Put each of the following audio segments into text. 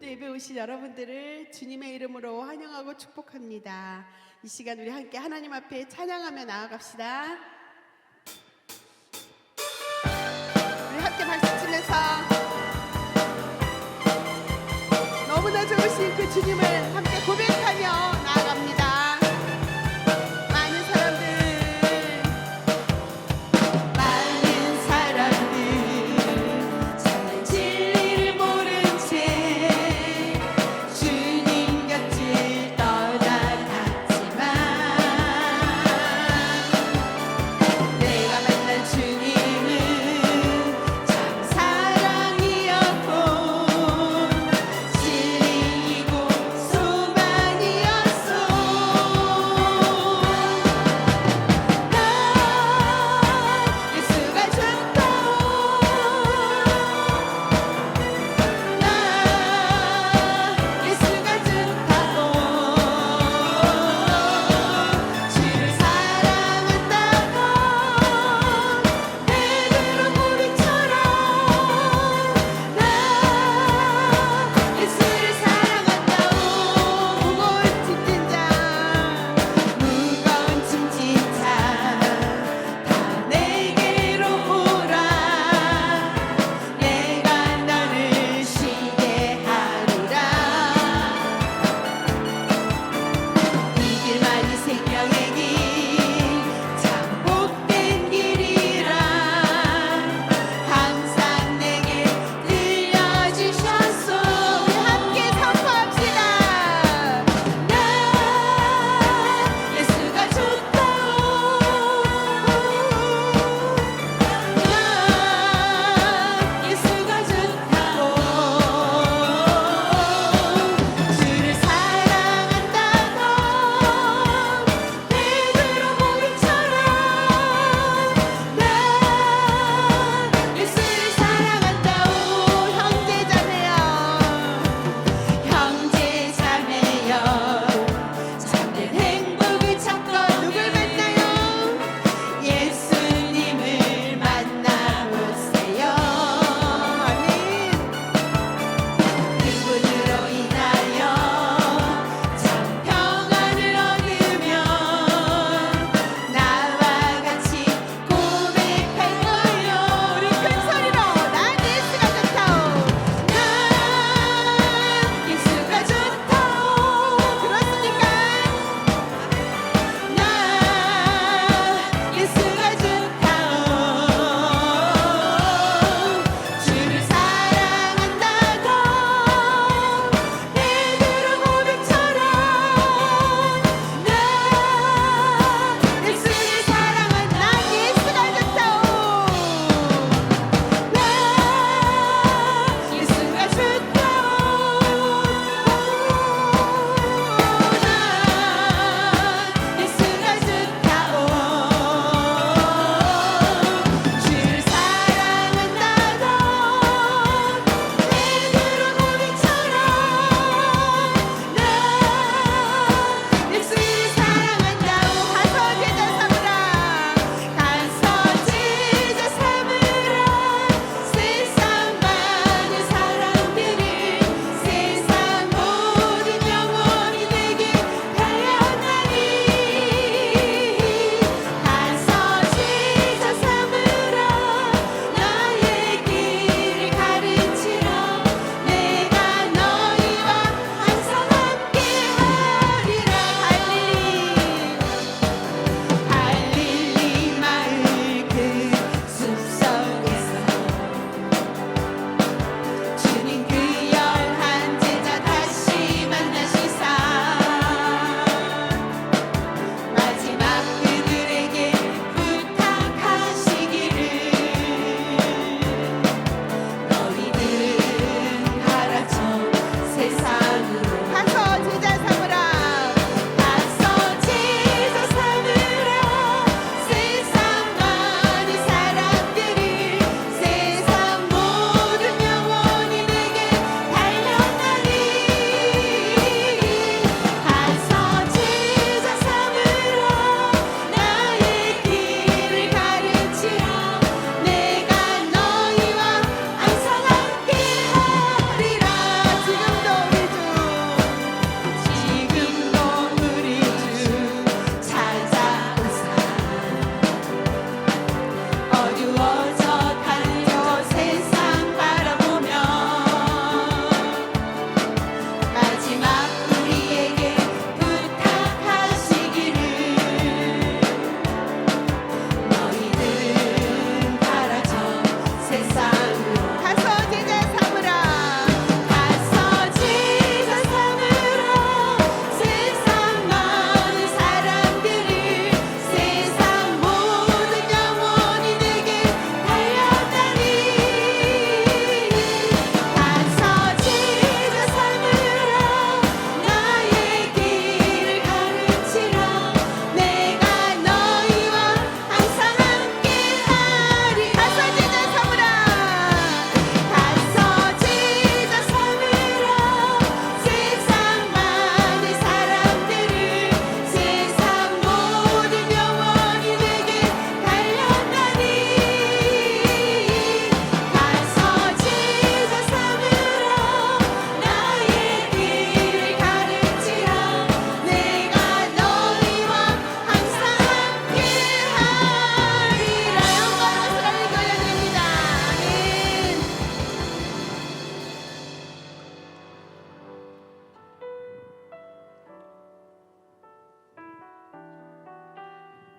또 예배 오신 여러분들을 주님의 이름으로 환영하고 축복합니다. 이 시간 우리 함께 하나님 앞에 찬양하며 나아갑시다. 우리 함께 박수 치면서 너무나 좋으신 그 주님을 함께 고백하며 나아갑니다. 많은 사람들 정말 진리를 모른 채 주님 곁을 떠나갔지만 내가 만난 주님은 참 사랑이었고 진리이고 소망이었소.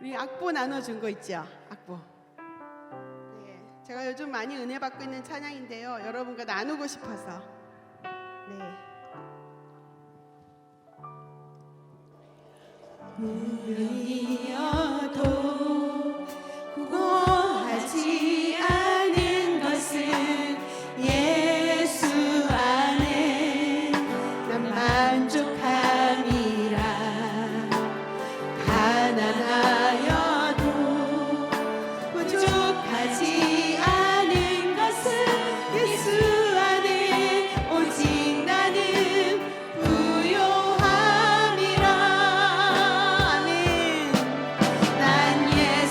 우리 악보 나눠준 거 있죠? 악보. 네, 제가 요즘 많이 은혜 받고 있는 찬양인데요. 여러분과 나누고 싶어서. 네. 운명이어도 구원하지 않은 것은 예수 안에 난 만족함이라. 가난하여도 부족하지 않은 것은 예수 안에 오직 나는 부요함이라. 아멘. 난 예수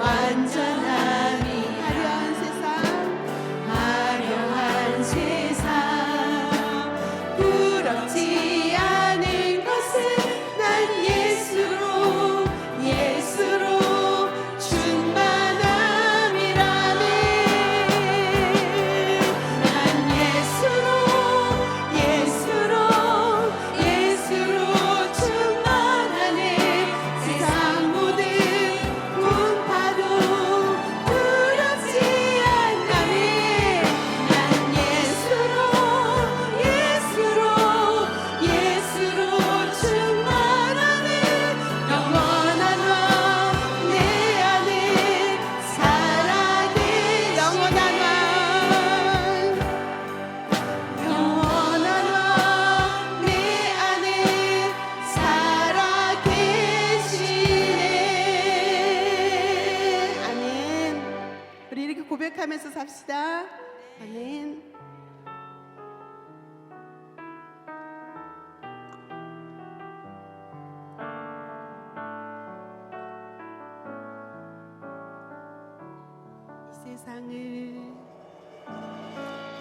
완전함이 화려한 세상 화려한 세상 부럽지 않은 것은 난 예수로 충만함이라네 난 예수로 충만하네 세상 모든 풍파도 두렵지 않나네 난 예수로 충만하네 영원한 왕 내 안에 살아계시네 영원한 왕 내 안에 살아계시네 아멘. 우리 이렇게 고백하면서 삽시다. 아멘.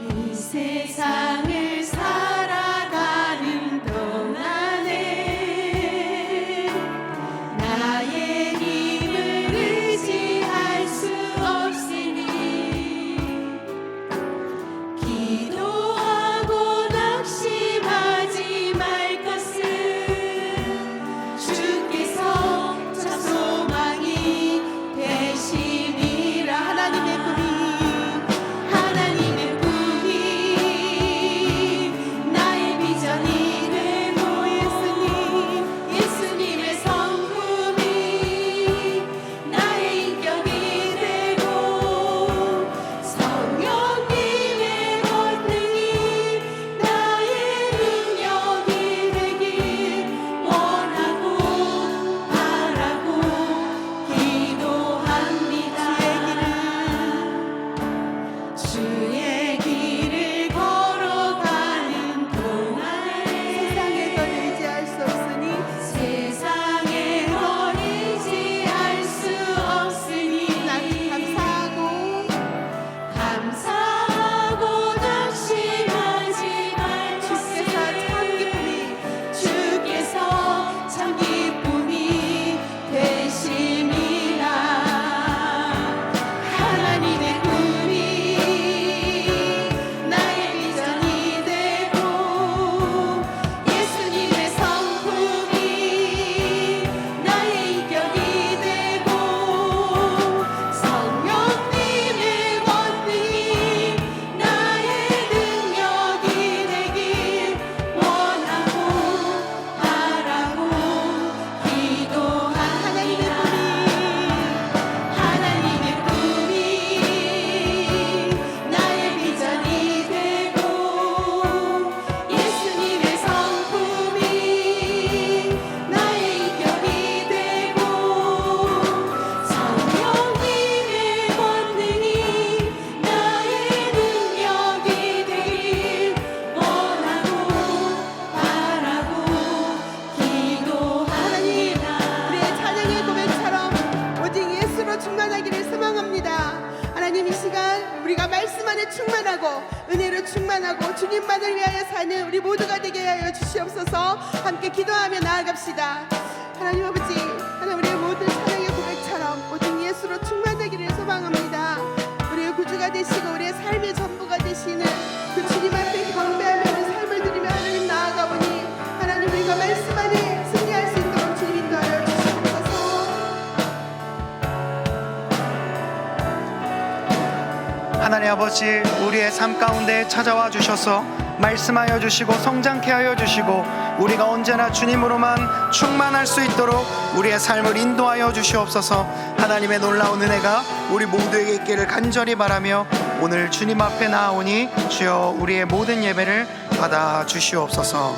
이 세상을 살아가는 동안에 나의 힘을 의지할 수 없으니 기도하고 낙심하지 말 것은 주께서 참 소망이 되시니라 하나님의 꿈이 나의 비전이 되고 예수님의 성품이 나의 인격이 되고 성령님의 권능이 나의 능력이 되길 원하고 바라고 기도합니다 주의 길을 걸어가는 동안에 세상에 더 의지할 수 없으니 세상에 더 의지할 수 없으니 나는 감사하고 낙심하지 말 주께서 참 기쁨이 되심이라 하나님의 꿈이 나의 비전이 되고 예수님의 성품이 나의 인격이 되고 성령님의 권능이 나의 능력이 되길 원하고 바라고 기도합니다 하나님의 꿈이 나의 비전이 되고 예수님의 성품이 나의 인격이 되고 성령님의 권능이 나의 능력이 되길 원하고 바라고 기도합니다 우리의 찬양의 고백처럼 오직 예수로 충만하기를 소망합니다. 하나님 이 시간 우리가 말씀 안에 충만하고 은혜로 충만하고 주님만을 위하여 사는 우리 모두가 되게 하여 주시옵소서. 함께 기도하며 나아갑시다. 하나님 아버지, 하나님 우리의 모든 찬양의 고백처럼 오직 예수로 충만하기를 소망합니다. 우리의 구주가 되시고 우리의 삶의 전부가 되시는 그 주님 앞에 경배하며 삶을 드리며 하나님 나아가오니 하나님 우리가 말씀 안에 승리할 수 있도록 주님 인도하여 주시옵소서. 하나님 아버지, 우리의 삶 가운데 찾아와 주셔서 말씀하여 주시고 성장케 하여 주시고 우리가 언제나 주님으로만 충만할 수 있도록 우리의 삶을 인도하여 주시옵소서. 하나님의 놀라운 은혜가 우리 모두에게 있기를 간절히 바라며 오늘 주님 앞에 나아오니 주여 우리의 모든 예배를 받아 주시옵소서.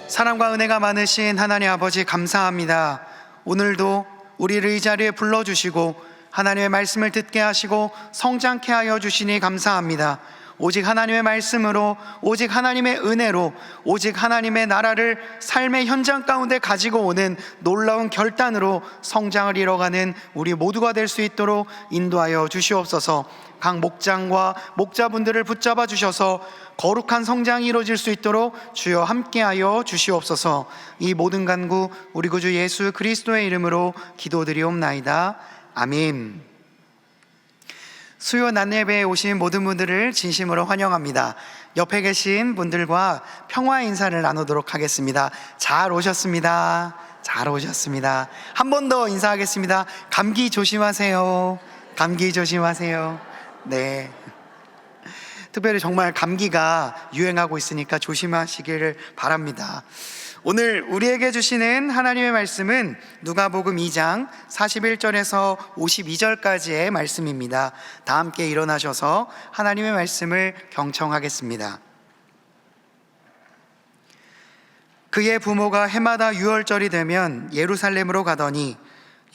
사랑과 은혜가 많으신 하나님 아버지 감사합니다. 오늘도 우리를 이 자리에 불러주시고 하나님의 말씀을 듣게 하시고 성장케 하여 주시니 감사합니다. 오직 하나님의 말씀으로, 오직 하나님의 은혜로, 오직 하나님의 나라를 삶의 현장 가운데 가지고 오는 놀라운 결단으로 성장을 이뤄가는 우리 모두가 될 수 있도록 인도하여 주시옵소서. 각 목장과 목자분들을 붙잡아 주셔서 거룩한 성장이 이루어질 수 있도록 주여 함께하여 주시옵소서. 이 모든 간구 우리 구주 예수 그리스도의 이름으로 기도드리옵나이다. 아멘. 수요 낮 예배에 오신 모든 분들을 진심으로 환영합니다. 옆에 계신 분들과 평화 인사를 나누도록 하겠습니다. 잘 오셨습니다. 잘 오셨습니다. 한 번 더 인사하겠습니다. 감기 조심하세요. 감기 조심하세요. 네. 특별히 정말 감기가 유행하고 있으니까 조심하시기를 바랍니다. 오늘 우리에게 주시는 하나님의 말씀은 누가복음 2장 41절에서 52절까지의 말씀입니다. 다 함께 일어나셔서 하나님의 말씀을 경청하겠습니다. 그의 부모가 해마다 유월절이 되면 예루살렘으로 가더니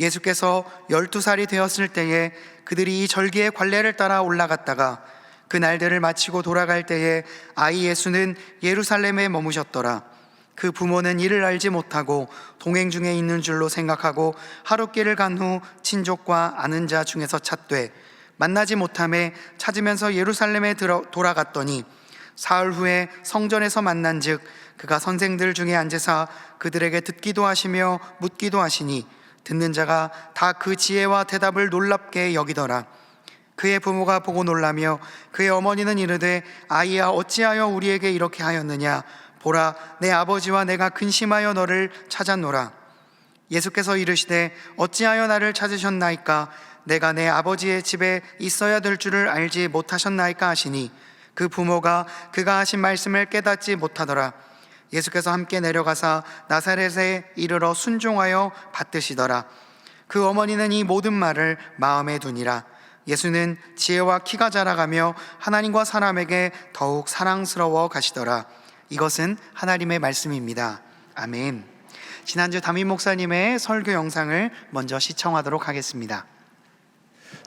예수께서 12살이 되었을 때에 그들이 이 절기의 관례를 따라 올라갔다가 그 날들을 마치고 돌아갈 때에 아이 예수는 예루살렘에 머무셨더라. 그 부모는 이를 알지 못하고 동행 중에 있는 줄로 생각하고 하룻길을 간 후 친족과 아는 자 중에서 찾되 만나지 못함에 찾으면서 예루살렘에 돌아갔더니 사흘 후에 성전에서 만난즉 그가 선생들 중에 앉으사 그들에게 듣기도 하시며 묻기도 하시니 듣는 자가 다 그 지혜와 대답을 놀랍게 여기더라. 그의 부모가 보고 놀라며 그의 어머니는 이르되 아이야 어찌하여 우리에게 이렇게 하였느냐. 보라 내 아버지와 내가 근심하여 너를 찾았노라. 예수께서 이르시되 어찌하여 나를 찾으셨나이까. 내가 내 아버지의 집에 있어야 될 줄을 알지 못하셨나이까 하시니 그 부모가 그가 하신 말씀을 깨닫지 못하더라. 예수께서 함께 내려가사 나사렛에 이르러 순종하여 받드시더라. 그 어머니는 이 모든 말을 마음에 두니라. 예수는 지혜와 키가 자라가며 하나님과 사람에게 더욱 사랑스러워 가시더라. 이것은 하나님의 말씀입니다. 아멘. 지난주 담임 목사님의 설교 영상을 먼저 시청하도록 하겠습니다.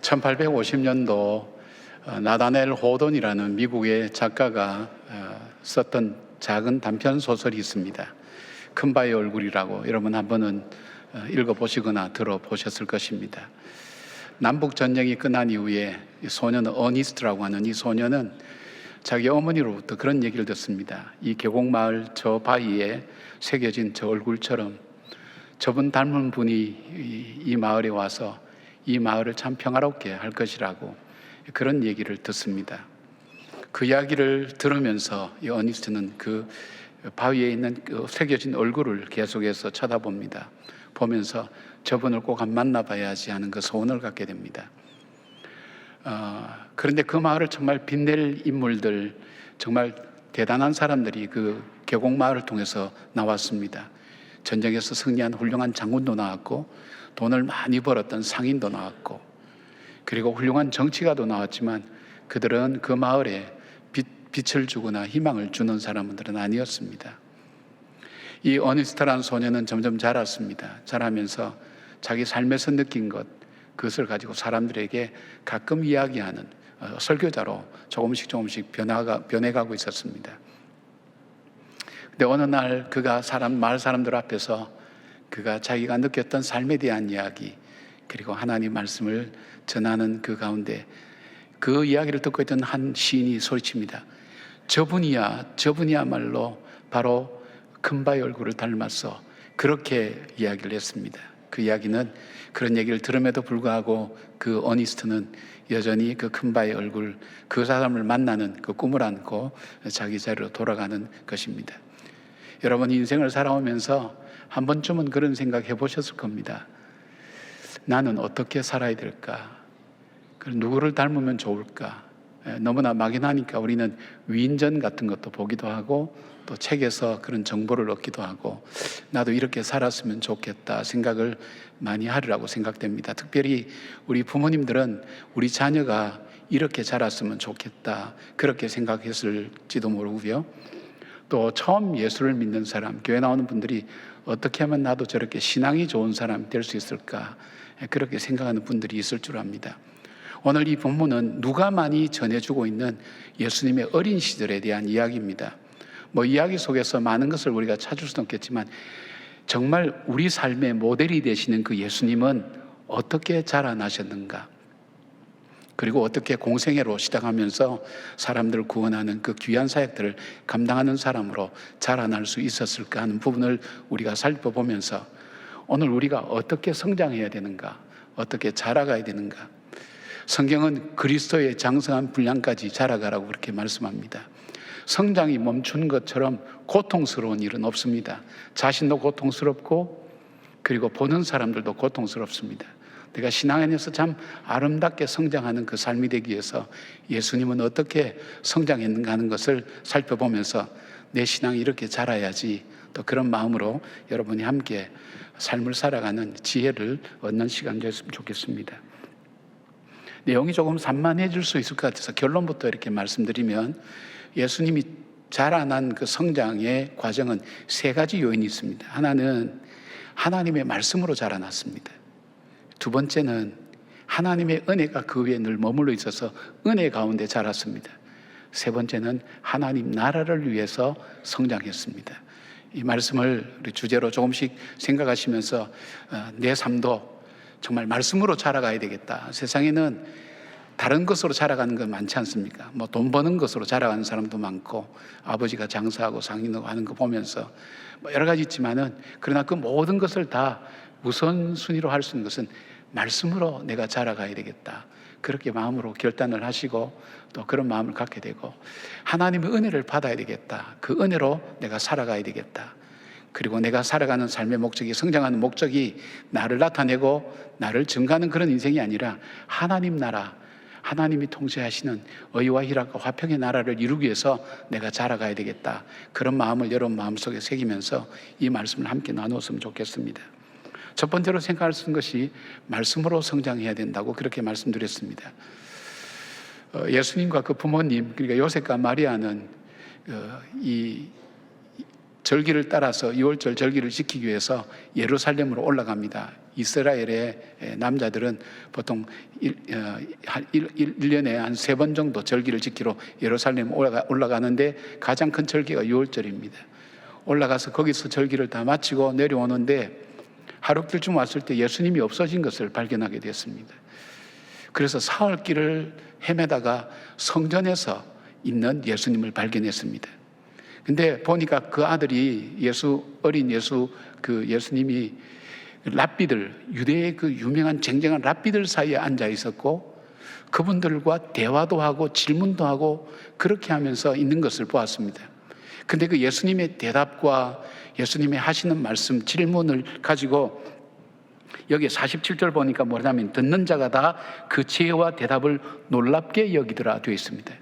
1850년도 나다넬 호돈이라는 미국의 작가가 썼던 작은 단편 소설이 있습니다. 큰바의 얼굴이라고 여러분 한 번은 읽어보시거나 들어보셨을 것입니다. 남북 전쟁이 끝난 이후에 소년은 어니스트라고 하는 이 소년은 자기 어머니로부터 그런 얘기를 듣습니다. 이 계곡마을 저 바위에 새겨진 저 얼굴처럼 저분 닮은 분이 이 마을에 와서 이 마을을 참 평화롭게 할 것이라고 그런 얘기를 듣습니다. 그 이야기를 들으면서 이 어니스트는 그 바위에 있는 그 새겨진 얼굴을 계속해서 쳐다봅니다. 보면서 저분을 꼭 한번 만나봐야지 하는 그 소원을 갖게 됩니다. 그런데 그 마을을 정말 빛낼 인물들, 정말 대단한 사람들이 그 계곡마을을 통해서 나왔습니다. 전쟁에서 승리한 훌륭한 장군도 나왔고 돈을 많이 벌었던 상인도 나왔고 그리고 훌륭한 정치가도 나왔지만 그들은 그 마을에 빛을 주거나 희망을 주는 사람들은 아니었습니다. 이 어니스트라는 소년은 점점 자랐습니다. 자라면서 자기 삶에서 느낀 것, 그것을 가지고 사람들에게 가끔 이야기하는 설교자로 조금씩 변해가고 있었습니다. 근데 어느 날 그가 마을 사람들 앞에서 그가 자기가 느꼈던 삶에 대한 이야기, 그리고 하나님 말씀을 전하는 그 가운데 그 이야기를 듣고 있던 한 시인이 소리칩니다. 저분이야말로 바로 큰바의 얼굴을 닮았어. 그렇게 이야기를 했습니다. 그 이야기는 그런 얘기를 들음에도 불구하고 그 어니스트는 여전히 그 큰바의 얼굴, 그 사람을 만나는 그 꿈을 안고 자기 자리로 돌아가는 것입니다. 여러분 인생을 살아오면서 한 번쯤은 그런 생각 해보셨을 겁니다. 나는 어떻게 살아야 될까? 누구를 닮으면 좋을까? 너무나 막연하니까 우리는 위인전 같은 것도 보기도 하고 또 책에서 그런 정보를 얻기도 하고 나도 이렇게 살았으면 좋겠다 생각을 많이 하리라고 생각됩니다. 특별히 우리 부모님들은 우리 자녀가 이렇게 자랐으면 좋겠다 그렇게 생각했을지도 모르고요. 또 처음 예수를 믿는 사람, 교회 나오는 분들이 어떻게 하면 나도 저렇게 신앙이 좋은 사람이 될 수 있을까 그렇게 생각하는 분들이 있을 줄 압니다. 오늘 이 본문은 누가만이 전해주고 있는 예수님의 어린 시절에 대한 이야기입니다. 뭐 이야기 속에서 많은 것을 우리가 찾을 수는 없겠지만 정말 우리 삶의 모델이 되시는 그 예수님은 어떻게 자라나셨는가, 그리고 어떻게 공생애로 시작하면서 사람들을 구원하는 그 귀한 사역들을 감당하는 사람으로 자라날 수 있었을까 하는 부분을 우리가 살펴보면서 오늘 우리가 어떻게 성장해야 되는가, 어떻게 자라가야 되는가. 성경은 그리스도의 장성한 분량까지 자라가라고 그렇게 말씀합니다. 성장이 멈춘 것처럼 고통스러운 일은 없습니다. 자신도 고통스럽고 그리고 보는 사람들도 고통스럽습니다. 내가 신앙 안에서 참 아름답게 성장하는 그 삶이 되기 위해서 예수님은 어떻게 성장했는가 하는 것을 살펴보면서 내 신앙이 이렇게 자라야지, 또 그런 마음으로 여러분이 함께 삶을 살아가는 지혜를 얻는 시간 되었으면 좋겠습니다. 내용이 조금 산만해질 수 있을 것 같아서 결론부터 이렇게 말씀드리면, 예수님이 자라난 그 성장의 과정은 세 가지 요인이 있습니다. 하나는 하나님의 말씀으로 자라났습니다. 두 번째는 하나님의 은혜가 그 위에 늘 머물러 있어서 은혜 가운데 자랐습니다. 세 번째는 하나님 나라를 위해서 성장했습니다. 이 말씀을 우리 주제로 조금씩 생각하시면서 내 삶도 정말 말씀으로 자라가야 되겠다. 세상에는 다른 것으로 자라가는 건 많지 않습니까? 뭐 돈 버는 것으로 자라가는 사람도 많고, 아버지가 장사하고 상인하고 하는 거 보면서 뭐 여러 가지 있지만은, 그러나 그 모든 것을 다 우선순위로 할 수 있는 것은 말씀으로 내가 자라가야 되겠다. 그렇게 마음으로 결단을 하시고 또 그런 마음을 갖게 되고, 하나님의 은혜를 받아야 되겠다. 그 은혜로 내가 살아가야 되겠다. 그리고 내가 살아가는 삶의 목적이, 성장하는 목적이 나를 나타내고 나를 증가하는 그런 인생이 아니라 하나님 나라, 하나님이 통치하시는 의와 희락과 화평의 나라를 이루기 위해서 내가 자라가야 되겠다. 그런 마음을 여러분 마음속에 새기면서 이 말씀을 함께 나누었으면 좋겠습니다. 첫 번째로 생각할 수 있는 것이 말씀으로 성장해야 된다고 그렇게 말씀드렸습니다. 예수님과 그 부모님, 그러니까 요셉과 마리아는 이 절기를 따라서 2월절 절기를 지키기 위해서 예루살렘으로 올라갑니다. 이스라엘의 남자들은 보통 1년에 한 3번 정도 절기를 지키러 예루살렘 올라가는데 가장 큰 절기가 6월절입니다. 올라가서 거기서 절기를 다 마치고 내려오는데 하룻길쯤 왔을 때 예수님이 없어진 것을 발견하게 됐습니다. 그래서 사흘길을 헤매다가 성전에서 있는 예수님을 발견했습니다. 근데 보니까 그 아들이 어린 예수님이 랍비들, 유대의 그 유명한 쟁쟁한 랍비들 사이에 앉아 있었고, 그분들과 대화도 하고 질문도 하고 그렇게 하면서 있는 것을 보았습니다. 근데 그 예수님의 대답과 예수님의 하시는 말씀, 질문을 가지고 여기 47절 보니까 뭐냐면, 듣는 자가 다 그 지혜와 대답을 놀랍게 여기더라 되어 있습니다.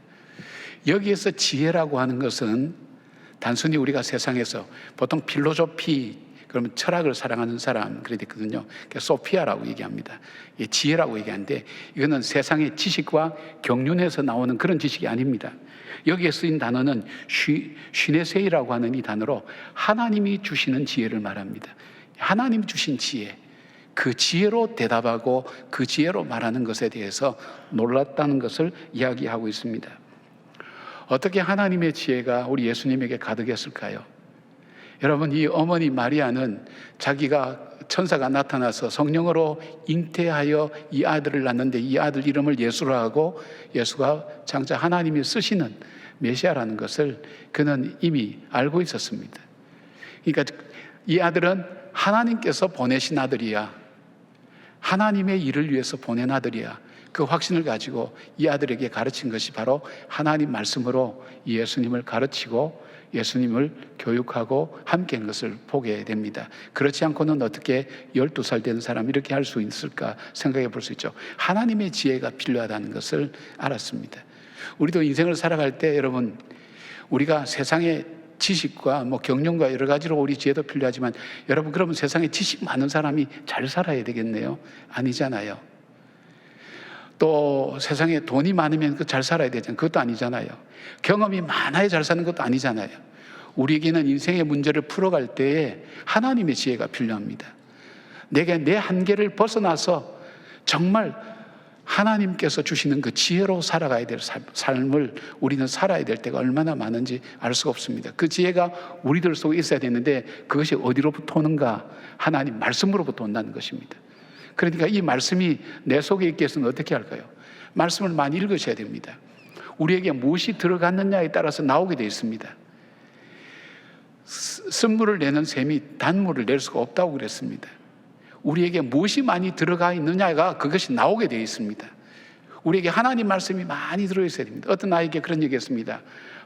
여기에서 지혜라고 하는 것은 단순히 우리가 세상에서 보통 필로소피, 그러면 철학을 사랑하는 사람 그래 됐거든요. 소피아라고 얘기합니다. 지혜라고 얘기하는데, 이거는 세상의 지식과 경륜에서 나오는 그런 지식이 아닙니다. 여기에 쓰인 단어는 쉬네세이라고 하는 이 단어로 하나님이 주시는 지혜를 말합니다. 하나님이 주신 지혜, 그 지혜로 대답하고 그 지혜로 말하는 것에 대해서 놀랐다는 것을 이야기하고 있습니다. 어떻게 하나님의 지혜가 우리 예수님에게 가득했을까요? 여러분, 이 어머니 마리아는 자기가 천사가 나타나서 성령으로 잉태하여 이 아들을 낳는데, 이 아들 이름을 예수로 하고, 예수가 장차 하나님이 쓰시는 메시아라는 것을 그는 이미 알고 있었습니다. 그러니까 이 아들은 하나님께서 보내신 아들이야, 하나님의 일을 위해서 보낸 아들이야, 그 확신을 가지고 이 아들에게 가르친 것이 바로 하나님 말씀으로 예수님을 가르치고 예수님을 교육하고 함께한 것을 보게 됩니다. 그렇지 않고는 어떻게 12살 된 사람이 이렇게 할 수 있을까 생각해 볼 수 있죠. 하나님의 지혜가 필요하다는 것을 알았습니다. 우리도 인생을 살아갈 때 여러분, 우리가 세상의 지식과 경륜과 여러 가지로 우리 지혜도 필요하지만, 여러분 그러면 세상에 지식 많은 사람이 잘 살아야 되겠네요? 아니잖아요. 또 세상에 돈이 많으면 잘 살아야 되잖아요. 그것도 아니잖아요. 경험이 많아야 잘 사는 것도 아니잖아요. 우리에게는 인생의 문제를 풀어갈 때에 하나님의 지혜가 필요합니다. 내가 내 한계를 벗어나서 정말 하나님께서 주시는 그 지혜로 살아가야 될 삶을 우리는 살아야 될 때가 얼마나 많은지 알 수가 없습니다. 그 지혜가 우리들 속에 있어야 되는데 그것이 어디로부터 오는가? 하나님 말씀으로부터 온다는 것입니다. 그러니까 이 말씀이 내 속에 있기 위해서는 어떻게 할까요? 말씀을 많이 읽으셔야 됩니다. 우리에게 무엇이 들어갔느냐에 따라서 나오게 되어 있습니다. 쓴물을 내는 샘이 단물을 낼 수가 없다고 그랬습니다. 우리에게 무엇이 많이 들어가 있느냐가 그것이 나오게 되어 있습니다. 우리에게 하나님 말씀이 많이 들어있어야 됩니다. 어떤 아이에게 그런 얘기했습니다.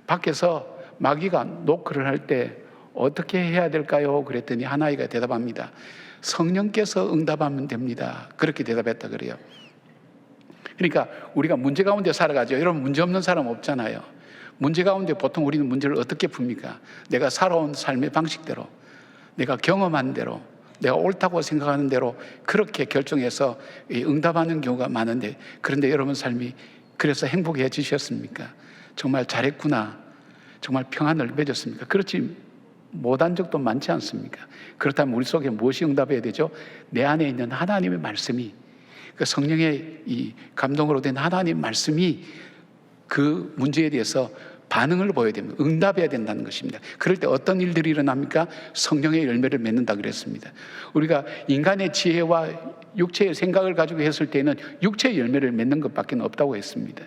밖에서 마귀가 노크를 할 때 어떻게 해야 될까요? 그랬더니 한 아이가 대답합니다. 성령께서 응답하면 됩니다. 그렇게 대답했다 그래요. 그러니까 우리가 문제 가운데 살아가죠. 여러분 문제 없는 사람 없잖아요. 문제 가운데 보통 우리는 문제를 어떻게 풉니까? 내가 살아온 삶의 방식대로, 내가 경험한 대로, 내가 옳다고 생각하는 대로 그렇게 결정해서 응답하는 경우가 많은데, 그런데 여러분 삶이 그래서 행복해지셨습니까? 정말 잘했구나, 정말 평안을 맺었습니까? 그렇지 못한 적도 많지 않습니까? 그렇다면 우리 속에 무엇이 응답해야 되죠? 내 안에 있는 하나님의 말씀이, 그 성령의 이 감동으로 된 하나님 말씀이 그 문제에 대해서 반응을 보여야 됩니다. 응답해야 된다는 것입니다. 그럴 때 어떤 일들이 일어납니까? 성령의 열매를 맺는다 그랬습니다. 우리가 인간의 지혜와 육체의 생각을 가지고 했을 때는 육체의 열매를 맺는 것밖에 없다고 했습니다.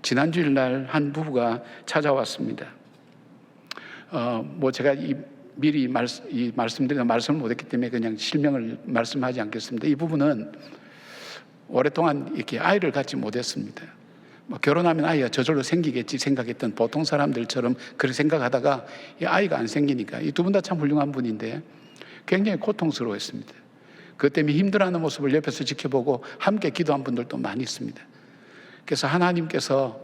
지난주일 날 한 부부가 찾아왔습니다. 제가 미리 말씀드리는 말씀을 못했기 때문에 그냥 실명을 말씀하지 않겠습니다. 이 부부는 오랫동안 이렇게 아이를 갖지 못했습니다. 결혼하면 아이가 저절로 생기겠지 생각했던 보통 사람들처럼 그렇게 생각하다가 이 아이가 안 생기니까, 이 두 분 다 참 훌륭한 분인데 굉장히 고통스러워했습니다. 그것 때문에 힘들어하는 모습을 옆에서 지켜보고 함께 기도한 분들도 많이 있습니다. 그래서 하나님께서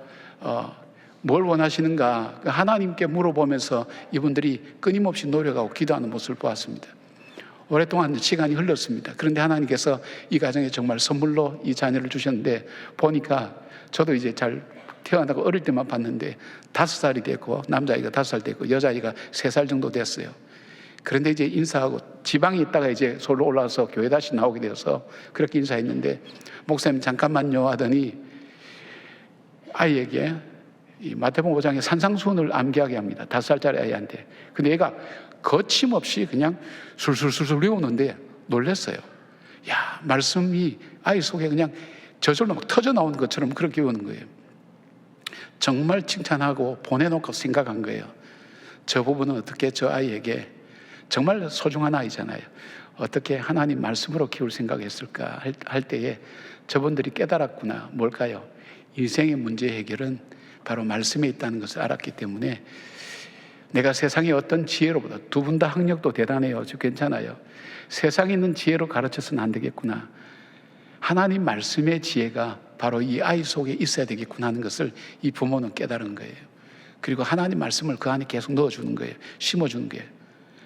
뭘 원하시는가 하나님께 물어보면서 이분들이 끊임없이 노력하고 기도하는 모습을 보았습니다. 오랫동안 시간이 흘렀습니다. 그런데 하나님께서 이 가정에 정말 선물로 이 자녀를 주셨는데, 보니까 저도 이제 잘 태어나고 어릴 때만 봤는데 5살이 됐고, 남자아이가 5살 됐고 여자아이가 3살 정도 됐어요. 그런데 이제 인사하고 지방에 있다가 이제 서울로 올라와서 교회 다시 나오게 되어서 그렇게 인사했는데, 목사님 잠깐만요 하더니 아이에게 이 마태복음 5장의 산상수훈을 암기하게 합니다. 5살짜리 아이한테. 근데 얘가 거침없이 그냥 술술술술 외우는데 놀랐어요. 야, 말씀이 아이 속에 그냥 저절로 막 터져 나오는 것처럼 그렇게 외우는 거예요. 정말 칭찬하고 보내놓고 생각한 거예요. 저 부분은 어떻게 저 아이에게, 정말 소중한 아이잖아요, 어떻게 하나님 말씀으로 키울 생각했을까 할 때에 저분들이 깨달았구나. 뭘까요? 인생의 문제 해결은 바로 말씀에 있다는 것을 알았기 때문에, 내가 세상의 어떤 지혜로보다, 두 분 다 학력도 대단해요. 괜찮아요. 세상에 있는 지혜로 가르쳐서는 안 되겠구나. 하나님 말씀의 지혜가 바로 이 아이 속에 있어야 되겠구나 하는 것을 이 부모는 깨달은 거예요. 그리고 하나님 말씀을 그 안에 계속 넣어주는 거예요. 심어주는 거예요.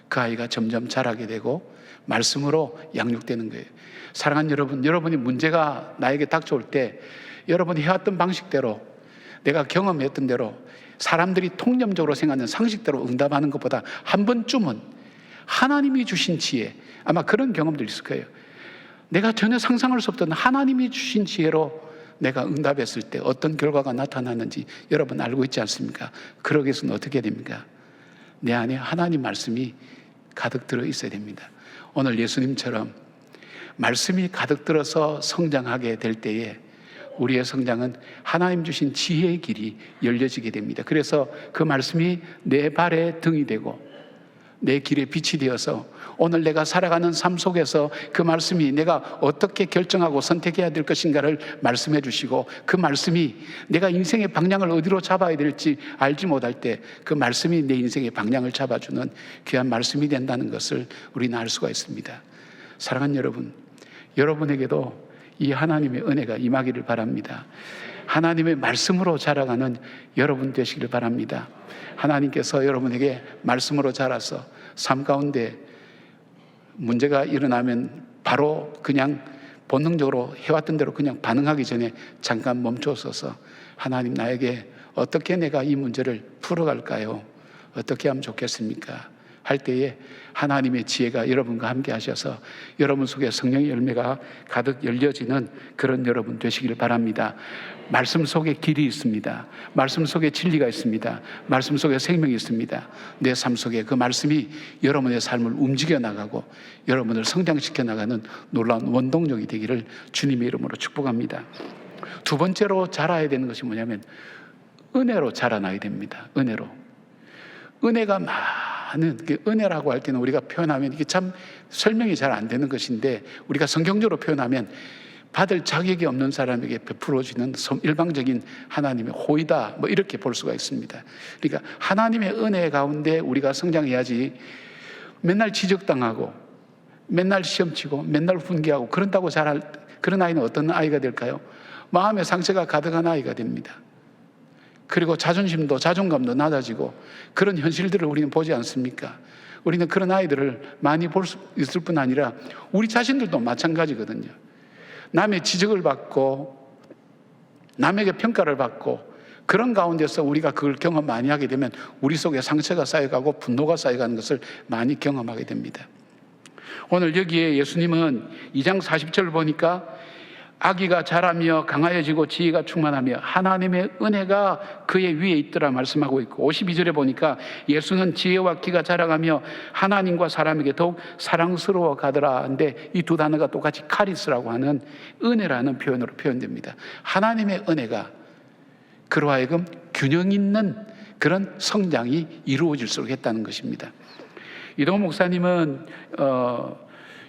그 아이가 점점 자라게 되고 말씀으로 양육되는 거예요. 사랑하는 여러분, 여러분이 문제가 나에게 닥쳐올 때 여러분이 해왔던 방식대로, 내가 경험했던 대로, 사람들이 통념적으로 생각하는 상식대로 응답하는 것보다 한 번쯤은 하나님이 주신 지혜, 아마 그런 경험들이 있을 거예요. 내가 전혀 상상할 수 없던 하나님이 주신 지혜로 내가 응답했을 때 어떤 결과가 나타나는지 여러분 알고 있지 않습니까? 그러기 위해서는 어떻게 됩니까? 내 안에 하나님 말씀이 가득 들어 있어야 됩니다. 오늘 예수님처럼 말씀이 가득 들어서 성장하게 될 때에 우리의 성장은 하나님 주신 지혜의 길이 열려지게 됩니다. 그래서 그 말씀이 내 발의 등이 되고 내 길의 빛이 되어서 오늘 내가 살아가는 삶 속에서 그 말씀이 내가 어떻게 결정하고 선택해야 될 것인가를 말씀해 주시고, 그 말씀이 내가 인생의 방향을 어디로 잡아야 될지 알지 못할 때 그 말씀이 내 인생의 방향을 잡아주는 귀한 말씀이 된다는 것을 우리는 알 수가 있습니다. 사랑하는 여러분, 여러분에게도 이 하나님의 은혜가 임하기를 바랍니다. 하나님의 말씀으로 자라가는 여러분 되시기를 바랍니다. 하나님께서 여러분에게 말씀으로 자라서 삶 가운데 문제가 일어나면 바로 그냥 본능적으로 해왔던 대로 그냥 반응하기 전에 잠깐 멈춰서서, 하나님 나에게 어떻게 내가 이 문제를 풀어갈까요? 어떻게 하면 좋겠습니까? 할 때에 하나님의 지혜가 여러분과 함께 하셔서 여러분 속에 성령의 열매가 가득 열려지는 그런 여러분 되시길 바랍니다. 말씀 속에 길이 있습니다. 말씀 속에 진리가 있습니다. 말씀 속에 생명이 있습니다. 내 삶 속에 그 말씀이 여러분의 삶을 움직여 나가고 여러분을 성장시켜 나가는 놀라운 원동력이 되기를 주님의 이름으로 축복합니다. 두 번째로 자라야 되는 것이 뭐냐면 은혜로 자라나야 됩니다. 은혜가 많은, 은혜라고 할 때는 우리가 표현하면 이게 참 설명이 잘 안 되는 것인데, 우리가 성경적으로 표현하면 받을 자격이 없는 사람에게 베풀어지는 일방적인 하나님의 호의다, 뭐 이렇게 볼 수가 있습니다. 그러니까 하나님의 은혜 가운데 우리가 성장해야지 맨날 지적당하고 맨날 시험치고 맨날 훈계하고 그런다고 자랄 그런 아이는 어떤 아이가 될까요? 마음의 상처가 가득한 아이가 됩니다. 그리고 자존감도 낮아지고 그런 현실들을 우리는 보지 않습니까? 우리는 그런 아이들을 많이 볼 수 있을 뿐 아니라 우리 자신들도 마찬가지거든요. 남의 지적을 받고 남에게 평가를 받고 그런 가운데서 우리가 그걸 경험 많이 하게 되면 우리 속에 상처가 쌓여가고 분노가 쌓여가는 것을 많이 경험하게 됩니다. 오늘 여기에 예수님은 2장 40절을 보니까 아기가 자라며 강하여지고 지혜가 충만하며 하나님의 은혜가 그의 위에 있더라 말씀하고 있고, 52절에 보니까 예수는 지혜와 키가 자라가며 하나님과 사람에게 더욱 사랑스러워 가더라 하는데, 이 두 단어가 똑같이 카리스라고 하는 은혜라는 표현으로 표현됩니다. 하나님의 은혜가 그로 하여금 균형 있는 그런 성장이 이루어질수록 했다는 것입니다. 이동호 목사님은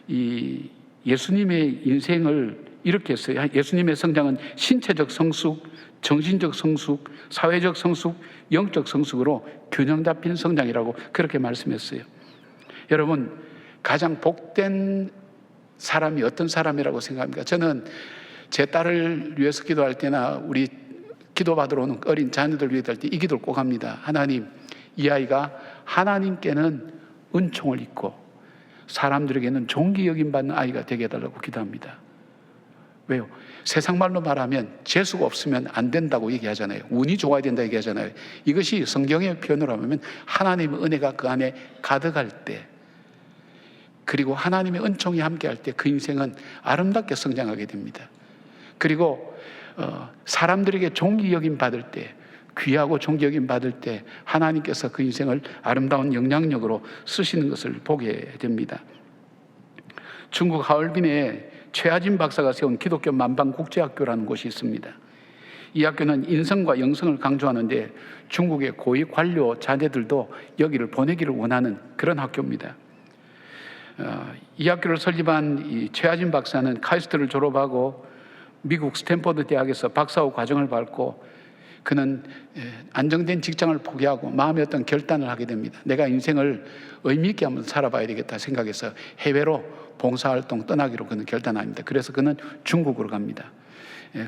이 예수님의 인생을 이렇게 했어요. 예수님의 성장은 신체적 성숙, 정신적 성숙, 사회적 성숙, 영적 성숙으로 균형 잡힌 성장이라고 그렇게 말씀했어요. 여러분, 가장 복된 사람이 어떤 사람이라고 생각합니까? 저는 제 딸을 위해서 기도할 때나 우리 기도받으러 오는 어린 자녀들 위해 할 때 이 기도를 꼭 합니다. 하나님, 이 아이가 하나님께는 은총을 입고 사람들에게는 존귀 여김받는 아이가 되게 해달라고 기도합니다. 왜요? 세상 말로 말하면 재수가 없으면 안 된다고 얘기하잖아요. 운이 좋아야 된다 얘기하잖아요. 이것이 성경의 표현으로 하면 하나님의 은혜가 그 안에 가득할 때, 그리고 하나님의 은총이 함께할 때 그 인생은 아름답게 성장하게 됩니다. 그리고 사람들에게 존귀 여김 받을 때, 귀하고 존귀 여김 받을 때 하나님께서 그 인생을 아름다운 영향력으로 쓰시는 것을 보게 됩니다. 중국 하얼빈에 최하진 박사가 세운 기독교 만방국제학교라는 곳이 있습니다. 이 학교는 인성과 영성을 강조하는데 중국의 고위 관료 자녀들도 여기를 보내기를 원하는 그런 학교입니다. 이 학교를 설립한 이 최하진 박사는 카이스트를 졸업하고 미국 스탠퍼드 대학에서 박사후 과정을 밟고 그는 안정된 직장을 포기하고 마음의 어떤 결단을 하게 됩니다. 내가 인생을 의미 있게 한번 살아봐야 되겠다 생각해서 해외로 봉사활동 떠나기로 그는 결단합니다. 그래서 그는 중국으로 갑니다.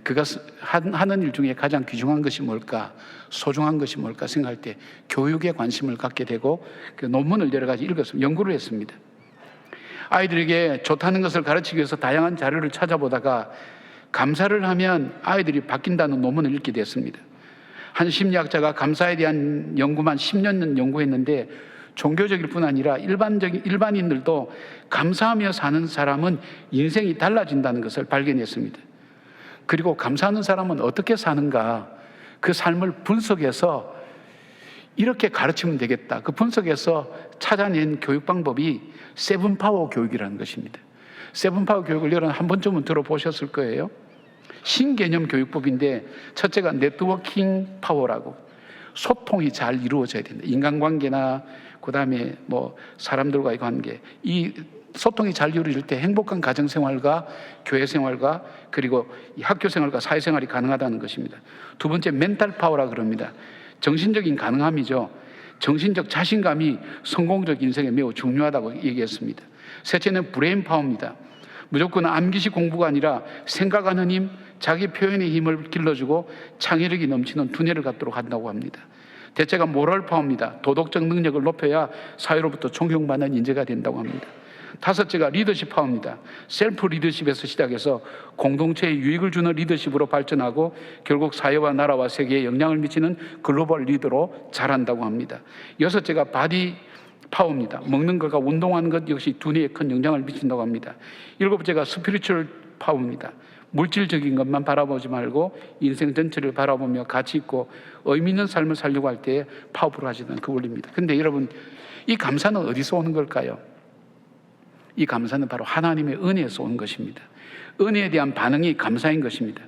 그가 하는 일 중에 가장 귀중한 것이 뭘까, 소중한 것이 뭘까 생각할 때 교육에 관심을 갖게 되고 그 논문을 여러 가지 읽었습니다. 연구를 했습니다. 아이들에게 좋다는 것을 가르치기 위해서 다양한 자료를 찾아보다가 감사를 하면 아이들이 바뀐다는 논문을 읽게 됐습니다. 한 심리학자가 감사에 대한 연구만 10년 연구했는데 종교적일 뿐 아니라 일반인들도 감사하며 사는 사람은 인생이 달라진다는 것을 발견했습니다. 그리고 감사하는 사람은 어떻게 사는가, 그 삶을 분석해서 이렇게 가르치면 되겠다, 그 분석해서 찾아낸 교육 방법이 세븐파워 교육이라는 것입니다. 세븐파워 교육을 여러분 한 번쯤은 들어보셨을 거예요. 신개념 교육법인데 첫째가 네트워킹 파워라고, 소통이 잘 이루어져야 된다. 인간관계나 그다음에 뭐 사람들과의 관계, 이 소통이 잘 이루어질 때 행복한 가정생활과 교회생활과 그리고 학교생활과 사회생활이 가능하다는 것입니다. 두 번째 멘탈 파워라 그럽니다. 정신적인 가능함이죠. 정신적 자신감이 성공적 인생에 매우 중요하다고 얘기했습니다. 셋째는 브레인 파워입니다. 무조건 암기식 공부가 아니라 생각하는 힘, 자기 표현의 힘을 길러주고 창의력이 넘치는 두뇌를 갖도록 한다고 합니다. 대체가 모럴 파워입니다. 도덕적 능력을 높여야 사회로부터 존경받는 인재가 된다고 합니다. 다섯째가 리더십 파워입니다. 셀프 리더십에서 시작해서 공동체에 유익을 주는 리더십으로 발전하고 결국 사회와 나라와 세계에 영향을 미치는 글로벌 리더로 자란다고 합니다. 여섯째가 바디 파워입니다. 먹는 것과 운동하는 것 역시 두뇌에 큰 영향을 미친다고 합니다. 7번째가 스피리추얼 파워입니다. 물질적인 것만 바라보지 말고 인생 전체를 바라보며 가치 있고 의미 있는 삶을 살려고 할 때 파워풀하시는 그 원리입니다. 그런데 여러분, 이 감사는 어디서 오는 걸까요? 이 감사는 바로 하나님의 은혜에서 오는 것입니다. 은혜에 대한 반응이 감사인 것입니다.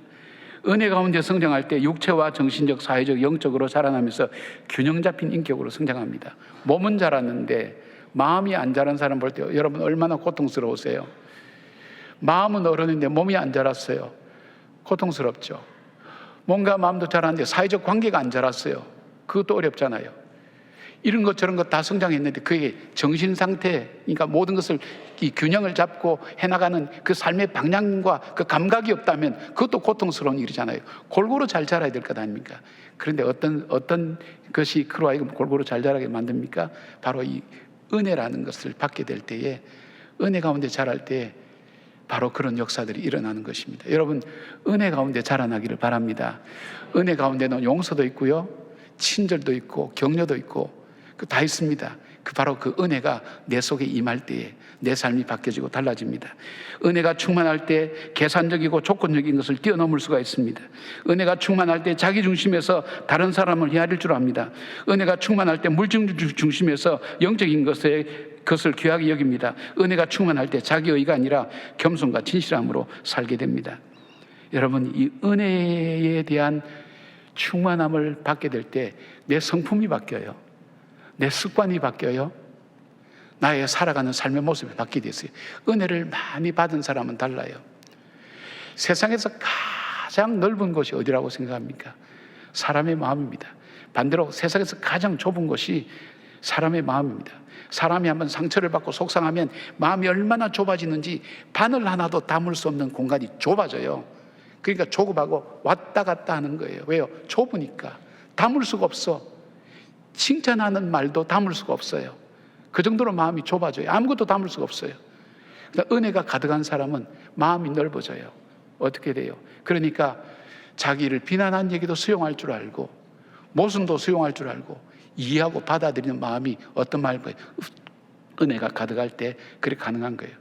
은혜 가운데 성장할 때 육체와 정신적, 사회적, 영적으로 자라나면서 균형 잡힌 인격으로 성장합니다. 몸은 자랐는데 마음이 안 자란 사람 볼 때 여러분 얼마나 고통스러우세요? 마음은 어른인데 몸이 안 자랐어요. 고통스럽죠. 몸과 마음도 자랐는데 사회적 관계가 안 자랐어요. 그것도 어렵잖아요. 이런 것 저런 것 다 성장했는데 그게 정신 상태, 그러니까 모든 것을 이 균형을 잡고 해나가는 그 삶의 방향과 그 감각이 없다면 그것도 고통스러운 일이잖아요. 골고루 잘 자라야 될 것 아닙니까? 그런데 어떤 것이 그로 하여금 골고루 잘 자라게 만듭니까? 바로 이 은혜라는 것을 받게 될 때에, 은혜 가운데 자랄 때 바로 그런 역사들이 일어나는 것입니다. 여러분, 은혜 가운데 자라나기를 바랍니다. 은혜 가운데는 용서도 있고요, 친절도 있고 격려도 있고 다 있습니다. 바로 그 은혜가 내 속에 임할 때에 내 삶이 바뀌어지고 달라집니다. 은혜가 충만할 때 계산적이고 조건적인 것을 뛰어넘을 수가 있습니다. 은혜가 충만할 때 자기 중심에서 다른 사람을 헤아릴 줄 압니다. 은혜가 충만할 때 물질 중심에서 영적인 것을 귀하게 여깁니다. 은혜가 충만할 때 자기의가 아니라 겸손과 진실함으로 살게 됩니다. 여러분, 이 은혜에 대한 충만함을 받게 될 때 내 성품이 바뀌어요. 내 습관이 바뀌어요. 나의 살아가는 삶의 모습이 바뀌게 됐어요. 은혜를 많이 받은 사람은 달라요. 세상에서 가장 넓은 곳이 어디라고 생각합니까? 사람의 마음입니다. 반대로 세상에서 가장 좁은 곳이 사람의 마음입니다. 사람이 한번 상처를 받고 속상하면 마음이 얼마나 좁아지는지 바늘 하나도 담을 수 없는 공간이 좁아져요. 그러니까 조급하고 왔다 갔다 하는 거예요. 왜요? 좁으니까. 담을 수가 없어. 칭찬하는 말도 담을 수가 없어요. 그 정도로 마음이 좁아져요. 아무것도 담을 수가 없어요. 그러니까 은혜가 가득한 사람은 마음이 넓어져요. 어떻게 돼요? 그러니까 자기를 비난한 얘기도 수용할 줄 알고, 모순도 수용할 줄 알고, 이해하고 받아들이는 마음이 어떤 말일까요? 은혜가 가득할 때 그렇게 가능한 거예요.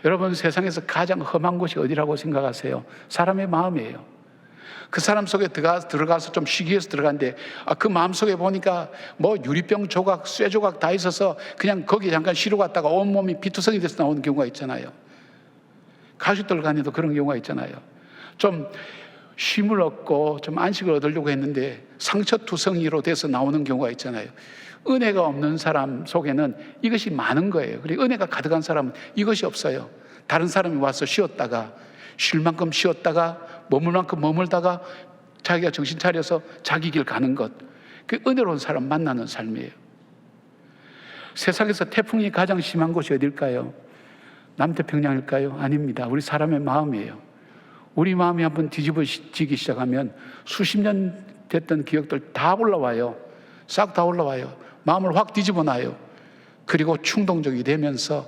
여러분, 세상에서 가장 험한 곳이 어디라고 생각하세요? 사람의 마음이에요. 그 사람 속에 들어가서 좀 쉬기 위해서 들어갔는데 그 마음 속에 보니까 뭐 유리병 조각, 쇠 조각 다 있어서 그냥 거기 잠깐 쉬러 갔다가 온몸이 피투성이 돼서 나오는 경우가 있잖아요. 가족들 간에도 그런 경우가 있잖아요. 좀 쉼을 얻고 좀 안식을 얻으려고 했는데 상처투성이로 돼서 나오는 경우가 있잖아요. 은혜가 없는 사람 속에는 이것이 많은 거예요. 그리고 은혜가 가득한 사람은 이것이 없어요. 다른 사람이 와서 쉬었다가, 쉴 만큼 쉬었다가, 머물 만큼 머물다가 자기가 정신 차려서 자기 길 가는 것, 그 은혜로운 사람 만나는 삶이에요. 세상에서 태풍이 가장 심한 곳이 어딜까요? 남태평양일까요? 아닙니다. 우리 사람의 마음이에요. 우리 마음이 한번 뒤집어지기 시작하면 수십 년 됐던 기억들 다 올라와요. 싹 다 올라와요. 마음을 확 뒤집어 놔요. 그리고 충동적이 되면서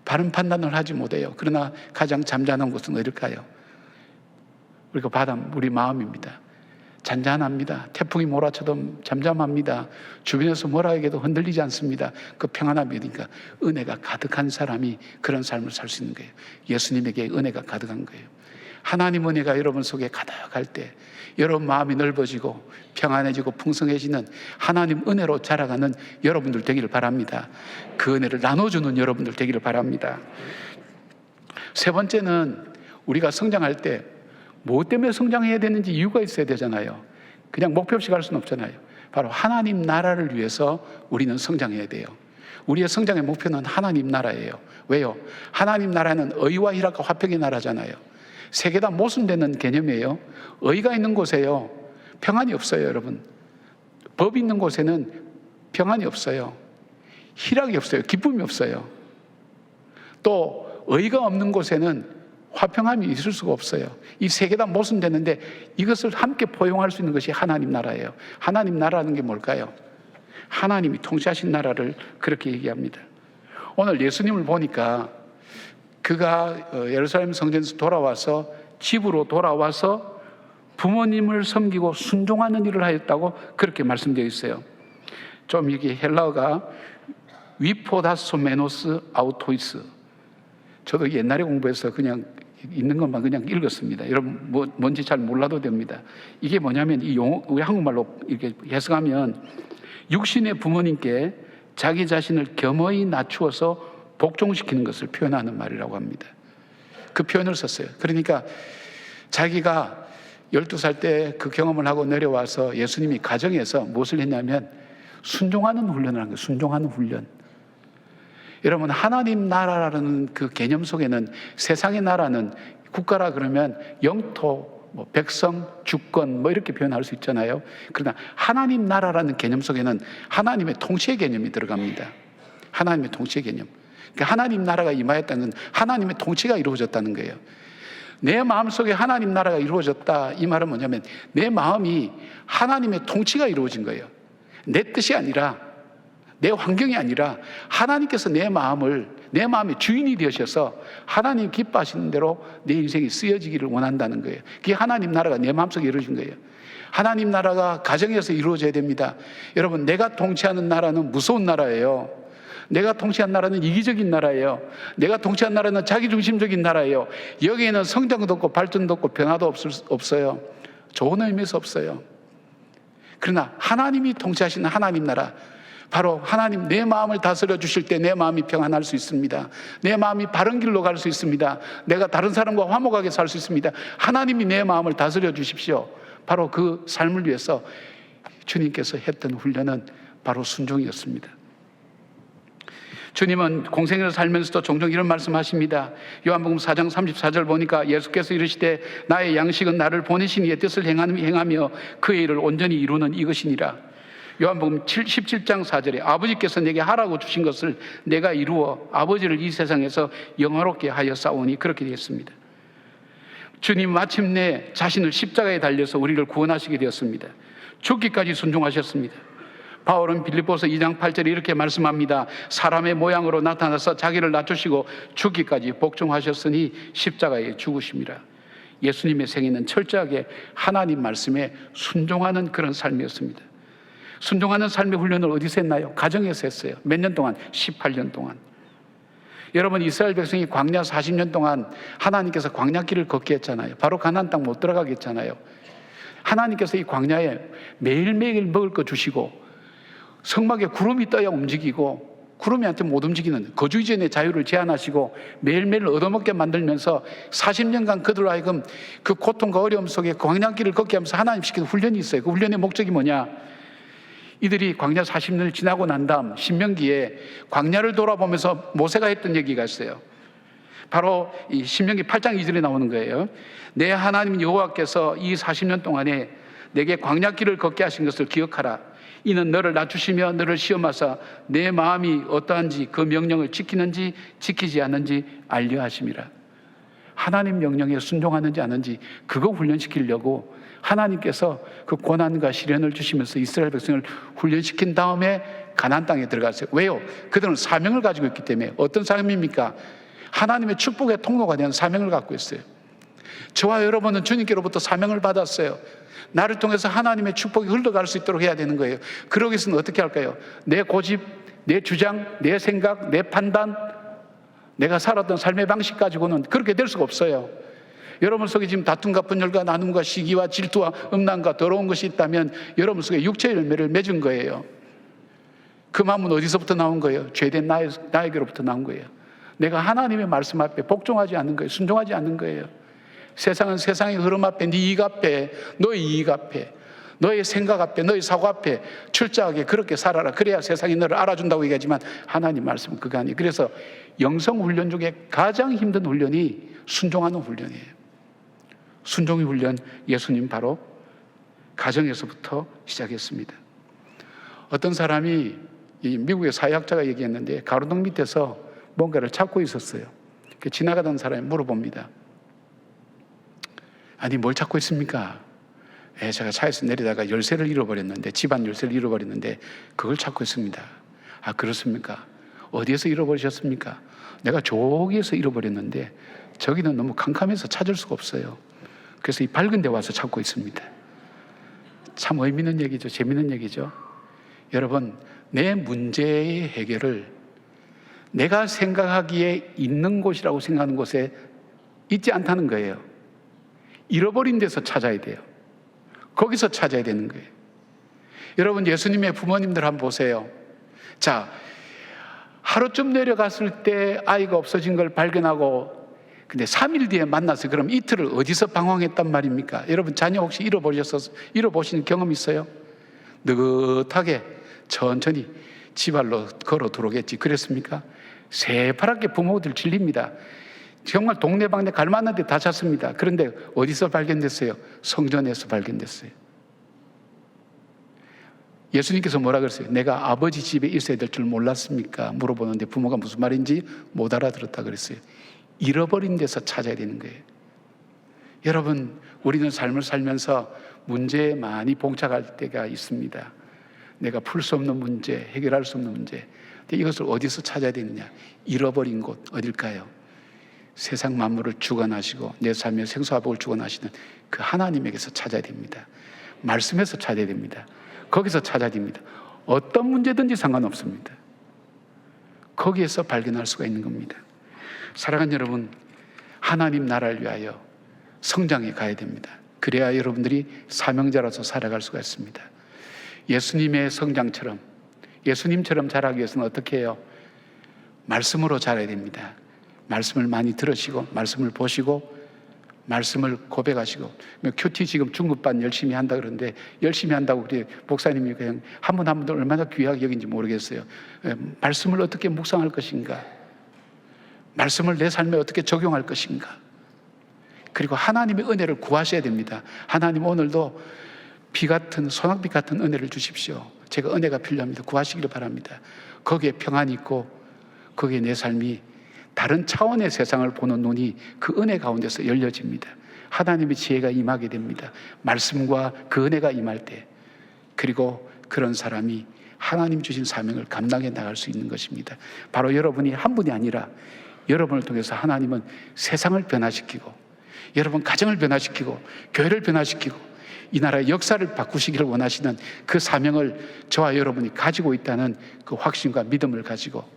바른 판단을 하지 못해요. 그러나 가장 잠잠한 곳은 어딜까요? 우리 마음입니다. 잔잔합니다. 태풍이 몰아쳐도 잠잠합니다. 주변에서 뭐라 해도 흔들리지 않습니다. 그 평안함이니까 은혜가 가득한 사람이 그런 삶을 살 수 있는 거예요. 예수님에게 은혜가 가득한 거예요. 하나님 은혜가 여러분 속에 가득할 때 여러분 마음이 넓어지고 평안해지고 풍성해지는 하나님 은혜로 자라가는 여러분들 되기를 바랍니다. 그 은혜를 나눠주는 여러분들 되기를 바랍니다. 세 번째는 우리가 성장할 때 뭐 때문에 성장해야 되는지 이유가 있어야 되잖아요. 그냥 목표 없이 갈 수는 없잖아요. 바로 하나님 나라를 위해서 우리는 성장해야 돼요. 우리의 성장의 목표는 하나님 나라예요. 왜요? 하나님 나라는 의와 희락과 화평의 나라잖아요. 세 개 다 모순되는 개념이에요. 의가 있는 곳에요, 평안이 없어요. 여러분, 법이 있는 곳에는 평안이 없어요. 희락이 없어요. 기쁨이 없어요. 또 의가 없는 곳에는 화평함이 있을 수가 없어요. 이 세 개 다 모순되는데 이것을 함께 포용할 수 있는 것이 하나님 나라예요. 하나님 나라는 게 뭘까요? 하나님이 통치하신 나라를 그렇게 얘기합니다. 오늘 예수님을 보니까 그가 예루살렘 성전에서 돌아와서 집으로 돌아와서 부모님을 섬기고 순종하는 일을 하였다고 그렇게 말씀되어 있어요. 좀 이게 헬라어가 위포다소메노스 아우토이스. 저도 옛날에 공부해서 그냥 있는 것만 그냥 읽었습니다. 여러분 뭔지 잘 몰라도 됩니다. 이게 뭐냐면 이 용어, 우리 한국말로 이렇게 해석하면 육신의 부모님께 자기 자신을 겸허히 낮추어서 복종시키는 것을 표현하는 말이라고 합니다. 그 표현을 썼어요. 그러니까 자기가 12살 때 그 경험을 하고 내려와서 예수님이 가정에서 무엇을 했냐면 순종하는 훈련을 한 거예요. 순종하는 훈련. 여러분, 하나님 나라라는 그 개념 속에는 세상의 나라는 국가라 그러면 영토, 백성, 주권 이렇게 표현할 수 있잖아요. 그러나 하나님 나라라는 개념 속에는 하나님의 통치의 개념이 들어갑니다. 하나님의 통치의 개념. 그러니까 하나님 나라가 임하였다는 건 하나님의 통치가 이루어졌다는 거예요. 내 마음속에 하나님 나라가 이루어졌다, 이 말은 뭐냐면 내 마음이 하나님의 통치가 이루어진 거예요. 내 뜻이 아니라, 내 환경이 아니라 하나님께서 내 마음의 주인이 되셔서 하나님 기뻐하시는 대로 내 인생이 쓰여지기를 원한다는 거예요. 그게 하나님 나라가 내 마음속에 이루어진 거예요. 하나님 나라가 가정에서 이루어져야 됩니다. 여러분, 내가 통치하는 나라는 무서운 나라예요. 내가 통치한 나라는 이기적인 나라예요. 내가 통치한 나라는 자기중심적인 나라예요. 여기에는 성장도 없고 발전도 없고 변화도 없어요. 좋은 의미에서 없어요. 그러나 하나님이 통치하시는 하나님 나라, 바로 하나님 내 마음을 다스려 주실 때 내 마음이 평안할 수 있습니다. 내 마음이 바른 길로 갈 수 있습니다. 내가 다른 사람과 화목하게 살 수 있습니다. 하나님이 내 마음을 다스려 주십시오. 바로 그 삶을 위해서 주님께서 했던 훈련은 바로 순종이었습니다. 주님은 공생애를 살면서도 종종 이런 말씀하십니다. 요한복음 4장 34절 보니까 예수께서 이르시되 나의 양식은 나를 보내신 이의 뜻을 행하며 그의 일을 온전히 이루는 이것이니라. 요한복음 17장 4절에 아버지께서 내게 하라고 주신 것을 내가 이루어 아버지를 이 세상에서 영화롭게 하여 싸우니, 그렇게 되었습니다. 주님 마침내 자신을 십자가에 달려서 우리를 구원하시게 되었습니다. 죽기까지 순종하셨습니다. 바울은 빌립보서 2장 8절에 이렇게 말씀합니다. 사람의 모양으로 나타나서 자기를 낮추시고 죽기까지 복종하셨으니 십자가에 죽으심이라. 예수님의 생애는 철저하게 하나님 말씀에 순종하는 그런 삶이었습니다. 순종하는 삶의 훈련을 어디서 했나요? 가정에서 했어요. 몇 년 동안? 18년 동안. 여러분, 이스라엘 백성이 광야 40년 동안 하나님께서 광야길을 걷게 했잖아요. 바로 가나안 땅 못 들어가게 했잖아요. 하나님께서 이 광야에 매일매일 먹을 거 주시고 성막에 구름이 떠야 움직이고 구름이 안 뜨면 못 움직이는 거주이전의 자유를 제한하시고 매일매일 얻어먹게 만들면서 40년간 그들로 하여금 그 고통과 어려움 속에 광야길을 걷게 하면서 하나님 시키는 훈련이 있어요. 그 훈련의 목적이 뭐냐? 이들이 광야 40년을 지나고 난 다음 신명기에 광야를 돌아보면서 모세가 했던 얘기가 있어요. 바로 이 신명기 8장 2절에 나오는 거예요. 내 하나님 여호와께서 이 40년 동안에 내게 광야길을 걷게 하신 것을 기억하라. 이는 너를 낮추시며 너를 시험하사 내 마음이 어떠한지 그 명령을 지키는지 지키지 않는지 알려 하심이라. 하나님 명령에 순종하는지 않는지 그거 훈련시키려고 하나님께서 그 고난과 시련을 주시면서 이스라엘 백성을 훈련시킨 다음에 가나안 땅에 들어갔어요. 왜요? 그들은 사명을 가지고 있기 때문에. 어떤 사명입니까? 하나님의 축복의 통로가 되는 사명을 갖고 있어요. 저와 여러분은 주님께로부터 사명을 받았어요. 나를 통해서 하나님의 축복이 흘러갈 수 있도록 해야 되는 거예요. 그러기 위해서는 어떻게 할까요? 내 고집, 내 주장, 내 생각, 내 판단, 내가 살았던 삶의 방식 가지고는 그렇게 될 수가 없어요. 여러분 속에 지금 다툼과 분열과 나눔과 시기와 질투와 음란과 더러운 것이 있다면 여러분 속에 육체의 열매를 맺은 거예요. 그 마음은 어디서부터 나온 거예요? 죄된 나에게로부터 나온 거예요. 내가 하나님의 말씀 앞에 복종하지 않는 거예요. 순종하지 않는 거예요. 세상은 세상의 흐름 앞에, 네 이익 앞에, 너의 이익 앞에, 너의 생각 앞에, 너의 사고 앞에 철저하게 그렇게 살아라. 그래야 세상이 너를 알아준다고 얘기하지만 하나님 말씀은 그거 아니에요. 그래서 영성 훈련 중에 가장 힘든 훈련이 순종하는 훈련이에요. 순종의 훈련, 예수님 바로 가정에서부터 시작했습니다. 어떤 사람이 이 미국의 사회학자가 얘기했는데 가로등 밑에서 뭔가를 찾고 있었어요. 지나가던 사람이 물어봅니다. 아니, 뭘 찾고 있습니까? 제가 차에서 내리다가 열쇠를 잃어버렸는데, 집안 열쇠를 잃어버렸는데 그걸 찾고 있습니다. 아, 그렇습니까? 어디에서 잃어버리셨습니까? 내가 저기에서 잃어버렸는데 저기는 너무 캄캄해서 찾을 수가 없어요. 그래서 이 밝은 데 와서 찾고 있습니다. 참 의미 있는 얘기죠. 재미있는 얘기죠. 여러분, 내 문제의 해결을 내가 생각하기에 있는 곳이라고 생각하는 곳에 있지 않다는 거예요. 잃어버린 데서 찾아야 돼요. 거기서 찾아야 되는 거예요. 여러분, 예수님의 부모님들 한번 보세요. 자, 하루쯤 내려갔을 때 아이가 없어진 걸 발견하고, 근데 3일 뒤에 만나서 그럼 이틀을 어디서 방황했단 말입니까? 여러분, 자녀 혹시 잃어보신 경험 있어요? 느긋하게 천천히 지발로 걸어 들어오겠지. 그랬습니까? 새파랗게 부모들 질립니다. 정말 동네방네 갈 만한 데 다 찾습니다. 그런데 어디서 발견됐어요? 성전에서 발견됐어요. 예수님께서 뭐라 그랬어요? 내가 아버지 집에 있어야 될 줄 몰랐습니까? 물어보는데 부모가 무슨 말인지 못 알아들었다 그랬어요. 잃어버린 데서 찾아야 되는 거예요. 여러분, 우리는 삶을 살면서 문제에 많이 봉착할 때가 있습니다. 내가 풀 수 없는 문제, 해결할 수 없는 문제. 근데 이것을 어디서 찾아야 되느냐? 잃어버린 곳 어딜까요? 세상 만물을 주관하시고 내 삶의 생사복을 주관하시는 그 하나님에게서 찾아야 됩니다. 말씀에서 찾아야 됩니다. 거기서 찾아야 됩니다. 어떤 문제든지 상관없습니다. 거기에서 발견할 수가 있는 겁니다. 사랑하는 여러분, 하나님 나라를 위하여 성장해 가야 됩니다. 그래야 여러분들이 사명자로서 살아갈 수가 있습니다. 예수님의 성장처럼, 예수님처럼 자라기 위해서는 어떻게 해요? 말씀으로 자라야 됩니다. 말씀을 많이 들으시고, 말씀을 보시고, 말씀을 고백하시고. 큐티 지금 중급반 열심히 한다 그러는데, 열심히 한다고 우리 목사님이 그냥 한 분 한 분도 얼마나 귀하게 여긴지 모르겠어요. 말씀을 어떻게 묵상할 것인가? 말씀을 내 삶에 어떻게 적용할 것인가? 그리고 하나님의 은혜를 구하셔야 됩니다. 하나님, 오늘도 비 같은, 소낙비 같은 은혜를 주십시오. 제가 은혜가 필요합니다. 구하시기를 바랍니다. 거기에 평안이 있고, 거기에 내 삶이 다른 차원의 세상을 보는 눈이 그 은혜 가운데서 열려집니다. 하나님의 지혜가 임하게 됩니다. 말씀과 그 은혜가 임할 때, 그리고 그런 사람이 하나님 주신 사명을 감당해 나갈 수 있는 것입니다. 바로 여러분이 한 분이 아니라 여러분을 통해서 하나님은 세상을 변화시키고, 여러분 가정을 변화시키고, 교회를 변화시키고, 이 나라의 역사를 바꾸시기를 원하시는 그 사명을 저와 여러분이 가지고 있다는 그 확신과 믿음을 가지고,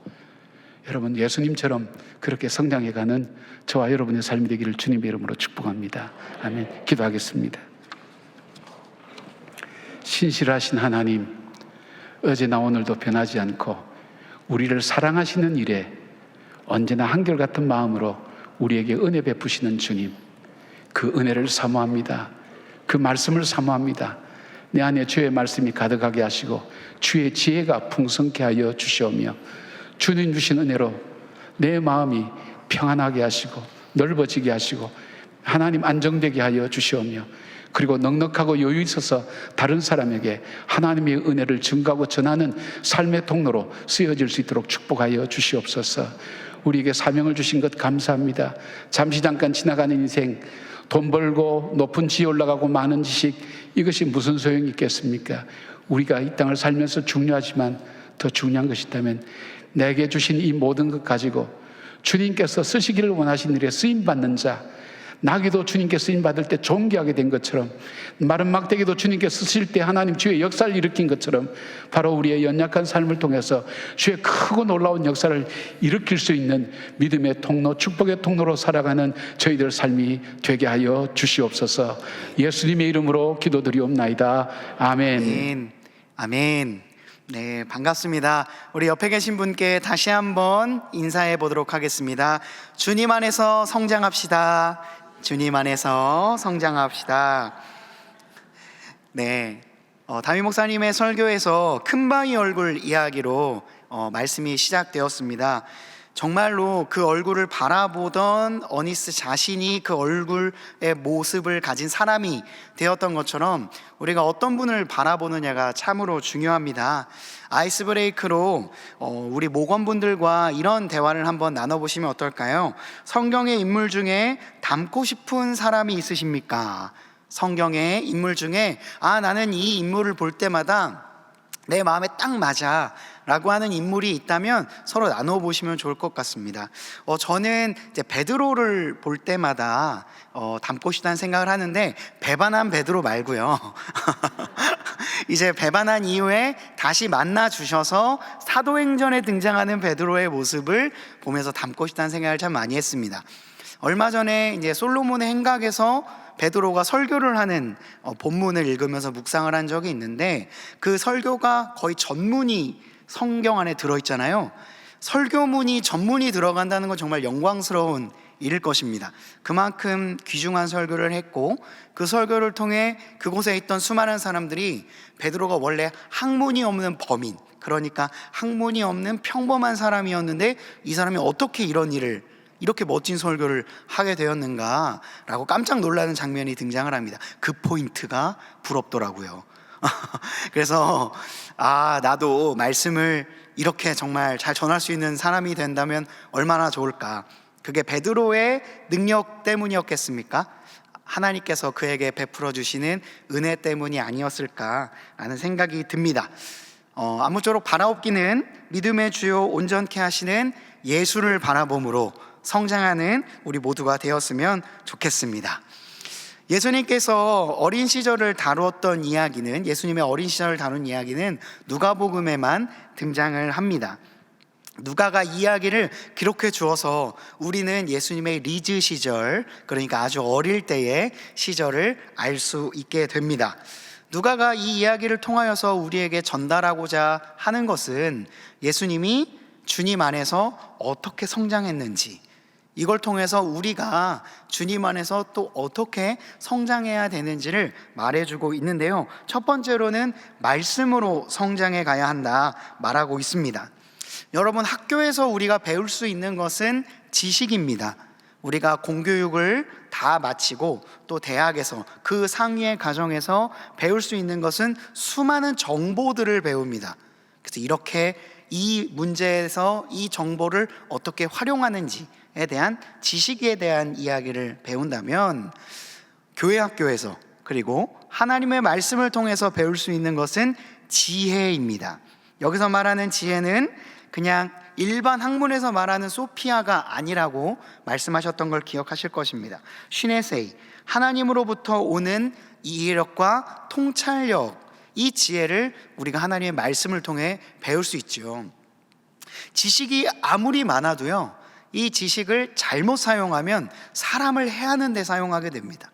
여러분 예수님처럼 그렇게 성장해가는 저와 여러분의 삶이 되기를 주님의 이름으로 축복합니다. 아멘. 기도하겠습니다. 신실하신 하나님, 어제나 오늘도 변하지 않고 우리를 사랑하시는 일에 언제나 한결같은 마음으로 우리에게 은혜 베푸시는 주님, 그 은혜를 사모합니다. 그 말씀을 사모합니다. 내 안에 주의 말씀이 가득하게 하시고 주의 지혜가 풍성케 하여 주시오며, 주님 주신 은혜로 내 마음이 평안하게 하시고 넓어지게 하시고 하나님 안정되게 하여 주시오며, 그리고 넉넉하고 여유 있어서 다른 사람에게 하나님의 은혜를 증가하고 전하는 삶의 통로로 쓰여질 수 있도록 축복하여 주시옵소서. 우리에게 사명을 주신 것 감사합니다. 잠시 잠깐 지나가는 인생, 돈 벌고 높은 지에 올라가고 많은 지식, 이것이 무슨 소용이 있겠습니까? 우리가 이 땅을 살면서 중요하지만 더 중요한 것이 있다면, 내게 주신 이 모든 것 가지고 주님께서 쓰시기를 원하신 일에 쓰임받는 자, 나귀도 주님께 쓰임받을 때 존귀하게 된 것처럼, 마른 막대기도 주님께 쓰실 때 하나님 주의 역사를 일으킨 것처럼, 바로 우리의 연약한 삶을 통해서 주의 크고 놀라운 역사를 일으킬 수 있는 믿음의 통로, 축복의 통로로 살아가는 저희들 삶이 되게 하여 주시옵소서. 예수님의 이름으로 기도드리옵나이다. 아멘. 아멘. 아멘. 네, 반갑습니다. 우리 옆에 계신 분께 다시 한번 인사해 보도록 하겠습니다. 주님 안에서 성장합시다. 주님 안에서 성장합시다. 네, 담임 목사님의 설교에서 큰바위 얼굴 이야기로 말씀이 시작되었습니다. 정말로 그 얼굴을 바라보던 어니스 자신이 그 얼굴의 모습을 가진 사람이 되었던 것처럼, 우리가 어떤 분을 바라보느냐가 참으로 중요합니다. 아이스 브레이크로 우리 목원분들과 이런 대화를 한번 나눠보시면 어떨까요? 성경의 인물 중에 닮고 싶은 사람이 있으십니까? 성경의 인물 중에 나는 이 인물을 볼 때마다 내 마음에 딱 맞아 라고 하는 인물이 있다면 서로 나눠보시면 좋을 것 같습니다. 저는 이제 베드로를 볼 때마다 닮고 싶다는 생각을 하는데, 배반한 베드로 말고요. 이제 배반한 이후에 다시 만나 주셔서 사도행전에 등장하는 베드로의 모습을 보면서 담고 싶다는 생각을 참 많이 했습니다. 얼마 전에 이제 솔로몬의 행각에서 베드로가 설교를 하는 본문을 읽으면서 묵상을 한 적이 있는데, 그 설교가 거의 전문이 성경 안에 들어있잖아요. 설교문이 전문이 들어간다는 건 정말 영광스러운 일일 것입니다. 그만큼 귀중한 설교를 했고, 그 설교를 통해 그곳에 있던 수많은 사람들이 베드로가 원래 학문이 없는 범인, 그러니까 학문이 없는 평범한 사람이었는데 이 사람이 어떻게 이런 일을, 이렇게 멋진 설교를 하게 되었는가라고 깜짝 놀라는 장면이 등장을 합니다. 그 포인트가 부럽더라고요. 그래서 나도 말씀을 이렇게 정말 잘 전할 수 있는 사람이 된다면 얼마나 좋을까. 그게 베드로의 능력 때문이었겠습니까? 하나님께서 그에게 베풀어 주시는 은혜 때문이 아니었을까라는 생각이 듭니다. 아무쪼록 바라옵기는 믿음의 주요 온전케 하시는 예수를 바라봄으로 성장하는 우리 모두가 되었으면 좋겠습니다. 예수님께서 어린 시절을 다루었던 이야기는, 예수님의 어린 시절을 다룬 이야기는 누가복음에만 등장을 합니다. 누가가 이야기를 기록해 주어서 우리는 예수님의 리즈 시절, 그러니까 아주 어릴 때의 시절을 알 수 있게 됩니다. 누가가 이 이야기를 통하여서 우리에게 전달하고자 하는 것은 예수님이 주님 안에서 어떻게 성장했는지, 이걸 통해서 우리가 주님 안에서 또 어떻게 성장해야 되는지를 말해주고 있는데요, 첫 번째로는 말씀으로 성장해 가야 한다 말하고 있습니다. 여러분, 학교에서 우리가 배울 수 있는 것은 지식입니다. 우리가 공교육을 다 마치고 또 대학에서 그 상위의 과정에서 배울 수 있는 것은 수많은 정보들을 배웁니다. 그래서 이렇게 이 문제에서 이 정보를 어떻게 활용하는지에 대한 지식에 대한 이야기를 배운다면, 교회 학교에서 그리고 하나님의 말씀을 통해서 배울 수 있는 것은 지혜입니다. 여기서 말하는 지혜는 그냥 일반 학문에서 말하는 소피아가 아니라고 말씀하셨던 걸 기억하실 것입니다. 시네세이, 하나님으로부터 오는 이해력과 통찰력, 이 지혜를 우리가 하나님의 말씀을 통해 배울 수 있죠. 지식이 아무리 많아도요, 이 지식을 잘못 사용하면 사람을 해하는 데 사용하게 됩니다.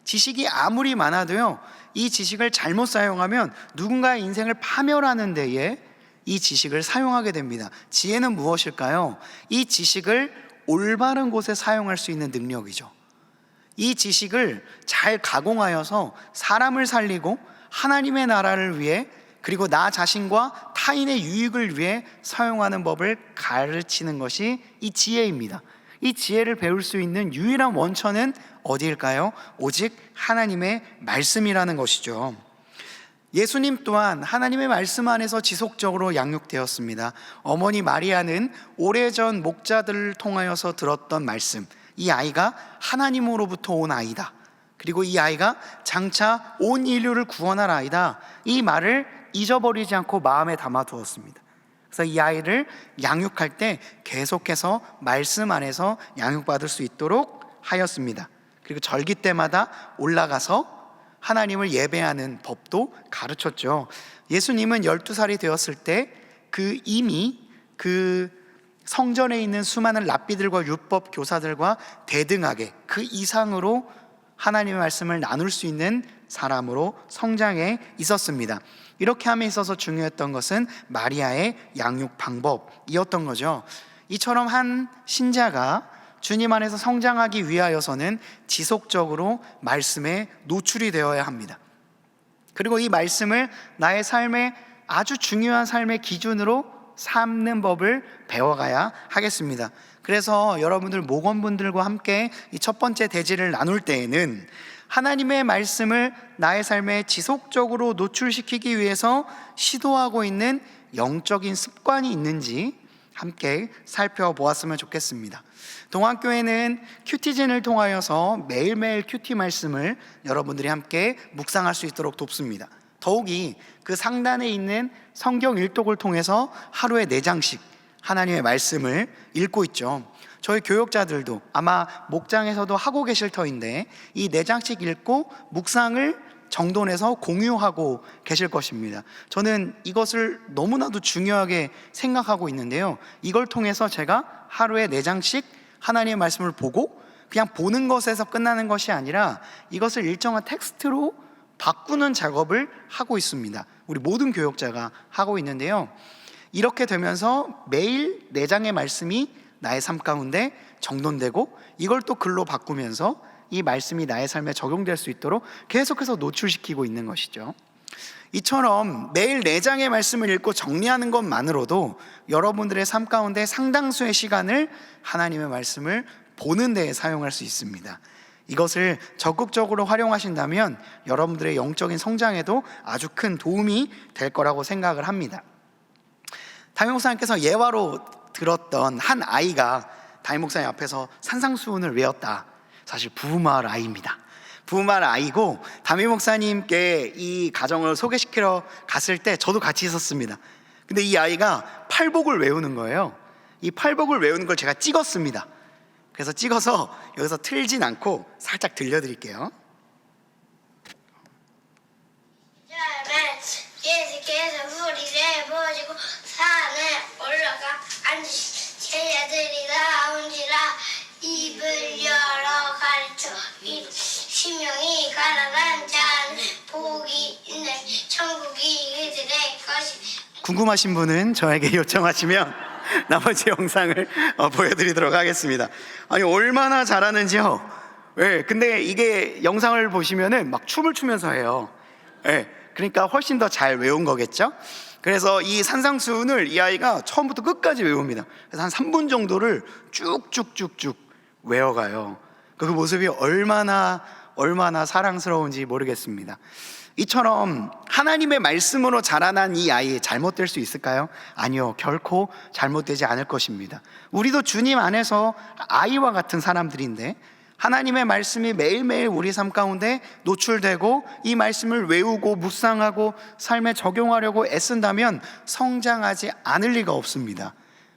지식이 아무리 많아도요, 이 지식을 잘못 사용하면 누군가의 인생을 파멸하는 데에 이 지식을 사용하게 됩니다. 지혜는 무엇일까요? 이 지식을 올바른 곳에 사용할 수 있는 능력이죠. 이 지식을 잘 가공하여서 사람을 살리고 하나님의 나라를 위해, 그리고 나 자신과 타인의 유익을 위해 사용하는 법을 가르치는 것이 이 지혜입니다. 이 지혜를 배울 수 있는 유일한 원천은 어디일까요? 오직 하나님의 말씀이라는 것이죠. 예수님 또한 하나님의 말씀 안에서 지속적으로 양육되었습니다. 어머니 마리아는 오래전 목자들을 통하여서 들었던 말씀, 이 아이가 하나님으로부터 온 아이다, 그리고 이 아이가 장차 온 인류를 구원할 아이다, 이 말을 잊어버리지 않고 마음에 담아두었습니다. 그래서 이 아이를 양육할 때 계속해서 말씀 안에서 양육받을 수 있도록 하였습니다. 그리고 절기 때마다 올라가서 하나님을 예배하는 법도 가르쳤죠. 예수님은 12살이 되었을 때 이미 그 성전에 있는 수많은 랍비들과 율법 교사들과 대등하게 그 이상으로 하나님의 말씀을 나눌 수 있는 사람으로 성장해 있었습니다. 이렇게 함에 있어서 중요했던 것은 마리아의 양육 방법이었던 거죠. 이처럼 한 신자가 주님 안에서 성장하기 위하여서는 지속적으로 말씀에 노출이 되어야 합니다. 그리고 이 말씀을 나의 삶의 아주 중요한 삶의 기준으로 삼는 법을 배워가야 하겠습니다. 그래서 여러분들 목원분들과 함께 이 첫 번째 대지를 나눌 때에는 하나님의 말씀을 나의 삶에 지속적으로 노출시키기 위해서 시도하고 있는 영적인 습관이 있는지 함께 살펴보았으면 좋겠습니다. 동안교회는 큐티즌을 통하여서 매일매일 큐티 말씀을 여러분들이 함께 묵상할 수 있도록 돕습니다. 더욱이 그 상단에 있는 성경 일독을 통해서 하루에 4장씩 하나님의 말씀을 읽고 있죠. 저희 교역자들도 아마 목장에서도 하고 계실 터인데 이 4장씩 읽고 묵상을 정돈해서 공유하고 계실 것입니다. 저는 이것을 너무나도 중요하게 생각하고 있는데요, 이걸 통해서 제가 하루에 4장씩 하나님의 말씀을 보고 그냥 보는 것에서 끝나는 것이 아니라 이것을 일정한 텍스트로 바꾸는 작업을 하고 있습니다. 우리 모든 교역자가 하고 있는데요, 이렇게 되면서 매일 4장의 말씀이 나의 삶 가운데 정돈되고 이걸 또 글로 바꾸면서 이 말씀이 나의 삶에 적용될 수 있도록 계속해서 노출시키고 있는 것이죠. 이처럼 매일 4장의 말씀을 읽고 정리하는 것만으로도 여러분들의 삶 가운데 상당수의 시간을 하나님의 말씀을 보는 데에 사용할 수 있습니다. 이것을 적극적으로 활용하신다면 여러분들의 영적인 성장에도 아주 큰 도움이 될 거라고 생각을 합니다. 담임 목사님께서 예화로 들었던 한 아이가 담임 목사님 앞에서 산상수훈을 외웠다. 사실 부흥마을 아이입니다. 부흥마을 아이고 담임 목사님께 이 가정을 소개시키러 갔을 때 저도 같이 있었습니다. 근데 이 아이가 팔복을 외우는 거예요. 이 팔복을 외우는 걸 제가 찍었습니다. 그래서 찍어서 여기서 틀진 않고 살짝 들려드릴게요. 예수께서 소리를 버리고 산에 올라가 앉으시 제자들이 나온지라 입을 열어 가르쳐 심령이 가난한 자는 복이 있는 천국이 그들의 것이. 궁금하신 분은 저에게 요청하시면 나머지 영상을 보여드리도록 하겠습니다. 아니 얼마나 잘하는지요. 근데 이게 영상을 보시면은 막 춤을 추면서 해요. 그러니까 훨씬 더 잘 외운 거겠죠. 그래서 이 산상수훈을 이 아이가 처음부터 끝까지 외웁니다. 그래서 한 3분 정도를 쭉쭉쭉쭉 외워가요. 그 모습이 얼마나 사랑스러운지 모르겠습니다. 이처럼 하나님의 말씀으로 자라난 이 아이 잘못될 수 있을까요? 아니요, 결코 잘못되지 않을 것입니다. 우리도 주님 안에서 아이와 같은 사람들인데 하나님의 말씀이 매일매일 우리 삶 가운데 노출되고 이 말씀을 외우고 묵상하고 삶에 적용하려고 애쓴다면 성장하지 않을 리가 없습니다.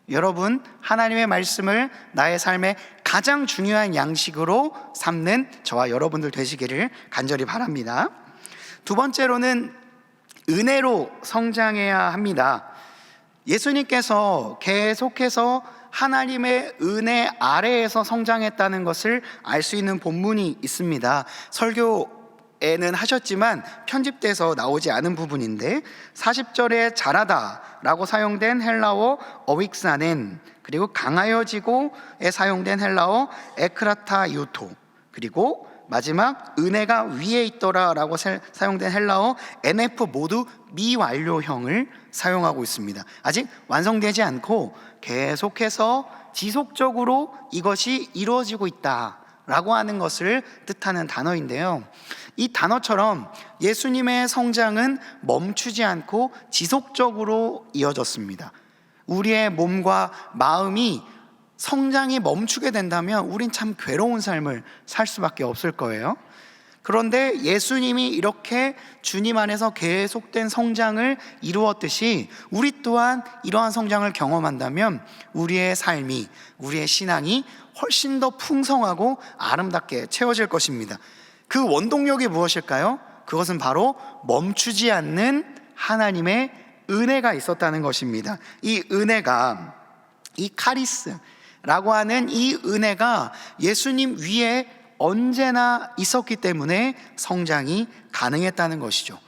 여러분, 하나님의 말씀을 나의 삶의 가장 중요한 양식으로 삼는 저와 여러분들 되시기를 간절히 바랍니다. 두 번째로는 은혜로 성장해야 합니다. 예수님께서 계속해서 하나님의 은혜 아래에서 성장했다는 것을 알 수 있는 본문이 있습니다. 설교에는 하셨지만 편집돼서 나오지 않은 부분인데 40절에 자라다라고 사용된 헬라어 어윅사넨, 그리고 강하여지고에 사용된 헬라어 에크라타 유토, 그리고 마지막 은혜가 위에 있더라라고 사용된 헬라어 NF 모두 미완료형을 사용하고 있습니다. 아직 완성되지 않고 계속해서 지속적으로 이것이 이루어지고 있다라고 하는 것을 뜻하는 단어인데요, 이 단어처럼 예수님의 성장은 멈추지 않고 지속적으로 이어졌습니다. 우리의 몸과 마음이 성장이 멈추게 된다면 우린 참 괴로운 삶을 살 수밖에 없을 거예요. 그런데 예수님이 이렇게 주님 안에서 계속된 성장을 이루었듯이 우리 또한 이러한 성장을 경험한다면 우리의 삶이, 우리의 신앙이 훨씬 더 풍성하고 아름답게 채워질 것입니다. 그 원동력이 무엇일까요? 그것은 바로 멈추지 않는 하나님의 은혜가 있었다는 것입니다. 이 은혜가, 이 카리스라고 하는 이 은혜가 예수님 위에 언제나 있었기 때문에 성장이 가능했다는 것이죠.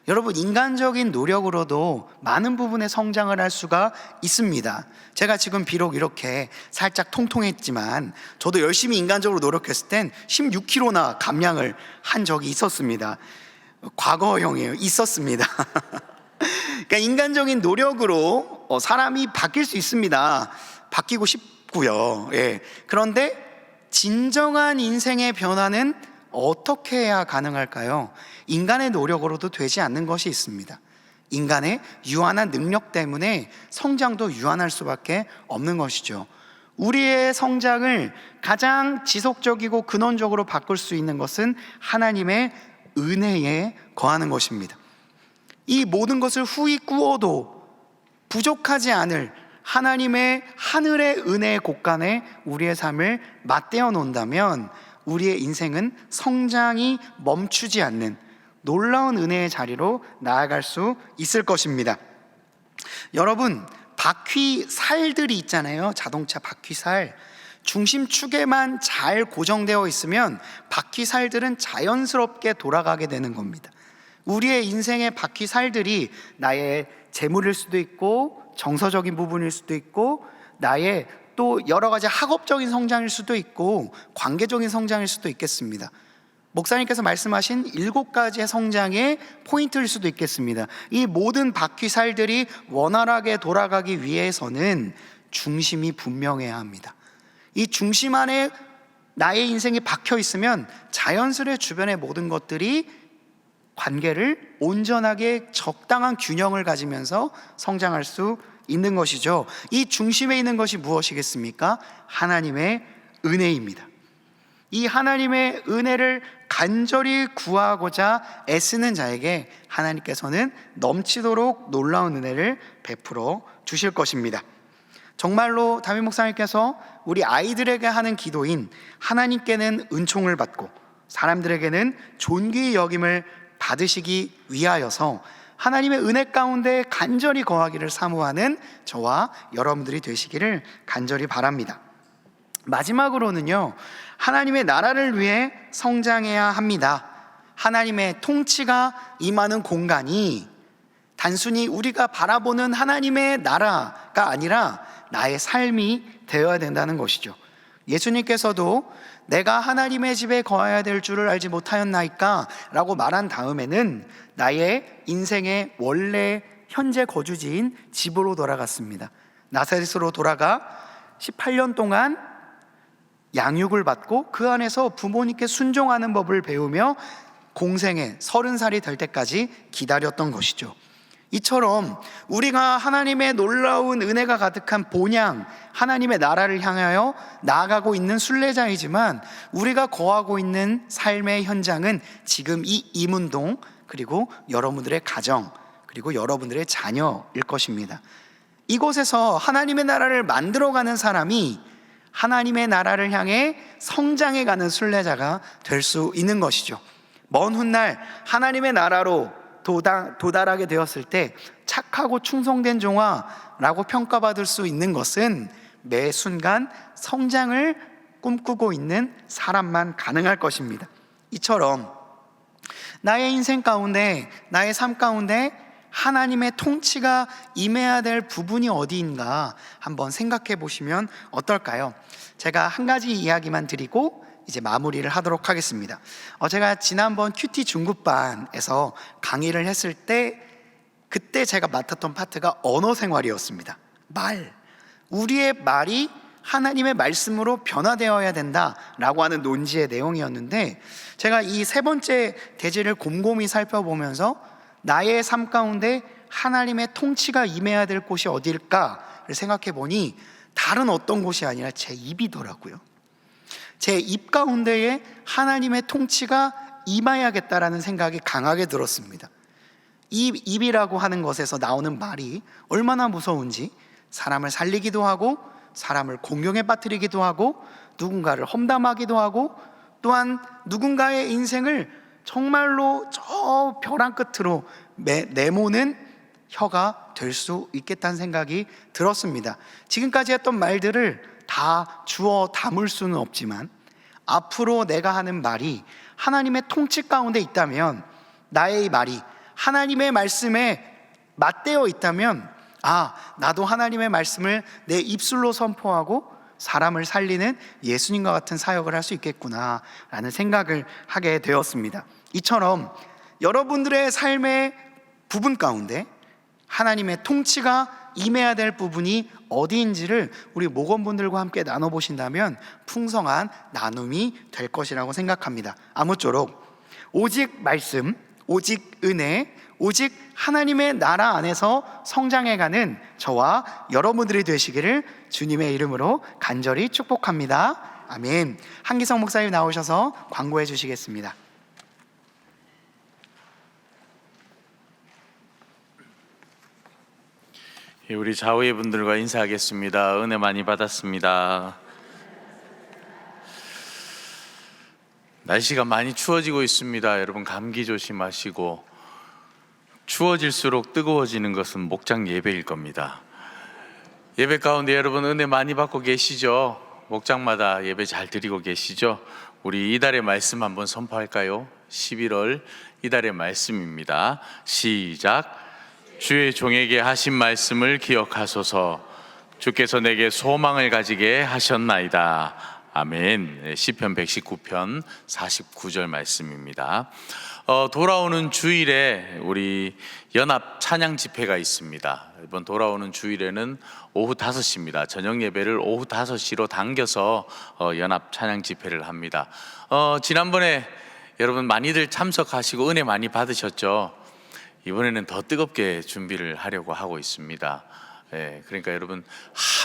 여러분, 인간적인 노력으로도 많은 부분의 성장을 할 수가 있습니다. 제가 지금 비록 이렇게 살짝 통통했지만 저도 열심히 인간적으로 노력했을 땐 16kg나 감량을 한 적이 있었습니다. 과거형이에요. 있었습니다. 그러니까 인간적인 노력으로 사람이 바뀔 수 있습니다. 바뀌고 싶고요. 그런데 진정한 인생의 변화는 어떻게 해야 가능할까요? 인간의 노력으로도 되지 않는 것이 있습니다. 인간의 유한한 능력 때문에 성장도 유한할 수밖에 없는 것이죠. 우리의 성장을 가장 지속적이고 근원적으로 바꿀 수 있는 것은 하나님의 은혜에 거하는 것입니다. 이 모든 것을 후히 꾸어도 부족하지 않을 하나님의 하늘의 은혜의 곳간에 우리의 삶을 맞대어 놓는다면 우리의 인생은 성장이 멈추지 않는, 놀라운 은혜의 자리로 나아갈 수 있을 것입니다. 여러분, 바퀴살들이 있잖아요. 자동차 바퀴살. 중심축에만 잘 고정되어 있으면 바퀴살들은 자연스럽게 돌아가게 되는 겁니다. 우리의 인생의 바퀴살들이 나의 재물일 수도 있고 정서적인 부분일 수도 있고 나의 또 여러 가지 학업적인 성장일 수도 있고 관계적인 성장일 수도 있겠습니다. 목사님께서 말씀하신 7가지의 성장의 포인트일 수도 있겠습니다. 이 모든 바퀴살들이 원활하게 돌아가기 위해서는 중심이 분명해야 합니다. 이 중심 안에 나의 인생이 박혀 있으면 자연스레 주변의 모든 것들이 관계를 온전하게 적당한 균형을 가지면서 성장할 수 있는 것이죠. 이 중심에 있는 것이 무엇이겠습니까? 하나님의 은혜입니다. 이 하나님의 은혜를 간절히 구하고자 애쓰는 자에게 하나님께서는 넘치도록 놀라운 은혜를 베풀어 주실 것입니다. 정말로 담임 목사님께서 우리 아이들에게 하는 기도인 하나님께는 은총을 받고 사람들에게는 존귀의 여김을 받으시기 위하여서 하나님의 은혜 가운데 간절히 거하기를 사모하는 저와 여러분들이 되시기를 간절히 바랍니다. 마지막으로는요, 하나님의 나라를 위해 성장해야 합니다. 하나님의 통치가 임하는 공간이 단순히 우리가 바라보는 하나님의 나라가 아니라 나의 삶이 되어야 된다는 것이죠. 예수님께서도 내가 하나님의 집에 거해야 될 줄을 알지 못하였나이까? 라고 말한 다음에는 나의 인생의 원래 현재 거주지인 집으로 돌아갔습니다. 나사렛으로 돌아가 18년 동안 양육을 받고 그 안에서 부모님께 순종하는 법을 배우며 공생애 30살이 될 때까지 기다렸던 것이죠. 이처럼 우리가 하나님의 놀라운 은혜가 가득한 본향, 하나님의 나라를 향하여 나아가고 있는 순례자이지만 우리가 거하고 있는 삶의 현장은 지금 이 이문동, 그리고 여러분들의 가정, 그리고 여러분들의 자녀일 것입니다. 이곳에서 하나님의 나라를 만들어가는 사람이 하나님의 나라를 향해 성장해가는 순례자가 될 수 있는 것이죠. 먼 훗날 하나님의 나라로 도달하게 되었을 때 착하고 충성된 종아라고 평가받을 수 있는 것은 매 순간 성장을 꿈꾸고 있는 사람만 가능할 것입니다. 이처럼 나의 인생 가운데, 나의 삶 가운데 하나님의 통치가 임해야 될 부분이 어디인가 한번 생각해 보시면 어떨까요? 제가 한 가지 이야기만 드리고 이제 마무리를 하도록 하겠습니다. 제가 지난번 큐티 중급반에서 강의를 했을 때 그때 제가 맡았던 파트가 언어 생활이었습니다. 말. 우리의 말이 하나님의 말씀으로 변화되어야 된다라고 하는 논지의 내용이었는데 제가 이 3번째 대지를 곰곰이 살펴보면서 나의 삶 가운데 하나님의 통치가 임해야 될 곳이 어디일까를 생각해 보니 다른 어떤 곳이 아니라 제 입이더라고요. 제 입 가운데에 하나님의 통치가 임해야겠다라는 생각이 강하게 들었습니다. 이 입이라고 하는 것에서 나오는 말이 얼마나 무서운지 사람을 살리기도 하고 사람을 공경에 빠뜨리기도 하고 누군가를 험담하기도 하고 또한 누군가의 인생을 정말로 저 벼랑 끝으로 내모는 혀가 될 수 있겠다는 생각이 들었습니다. 지금까지 했던 말들을 다 주워 담을 수는 없지만 앞으로 내가 하는 말이 하나님의 통치 가운데 있다면 나의 말이 하나님의 말씀에 맞대어 있다면 나도 하나님의 말씀을 내 입술로 선포하고 사람을 살리는 예수님과 같은 사역을 할 수 있겠구나 라는 생각을 하게 되었습니다. 이처럼 여러분들의 삶의 부분 가운데 하나님의 통치가 임해야 될 부분이 어디인지를 우리 목원분들과 함께 나눠보신다면 풍성한 나눔이 될 것이라고 생각합니다. 아무쪼록 오직 말씀, 오직 은혜, 오직 하나님의 나라 안에서 성장해가는 저와 여러분들이 되시기를 주님의 이름으로 간절히 축복합니다. 아멘. 한기성 목사님 나오셔서 광고해 주시겠습니다. 우리 좌우의 분들과 인사하겠습니다. 은혜 많이 받았습니다. 날씨가 많이 추워지고 있습니다. 여러분 감기 조심하시고, 추워질수록 뜨거워지는 것은 목장 예배일 겁니다. 예배 가운데 여러분 은혜 많이 받고 계시죠? 목장마다 예배 잘 드리고 계시죠? 우리 이달의 말씀 한번 선포할까요? 11월 이달의 말씀입니다. 시작. 주의 종에게 하신 말씀을 기억하소서. 주께서 내게 소망을 가지게 하셨나이다. 아멘. 시편 119편 49절 말씀입니다. 돌아오는 주일에 우리 연합 찬양 집회가 있습니다. 이번 돌아오는 주일에는 오후 5시입니다. 저녁 예배를 오후 5시로 당겨서 연합 찬양 집회를 합니다. 지난번에 여러분 많이들 참석하시고 은혜 많이 받으셨죠? 이번에는 더 뜨겁게 준비를 하려고 하고 있습니다. 그러니까 여러분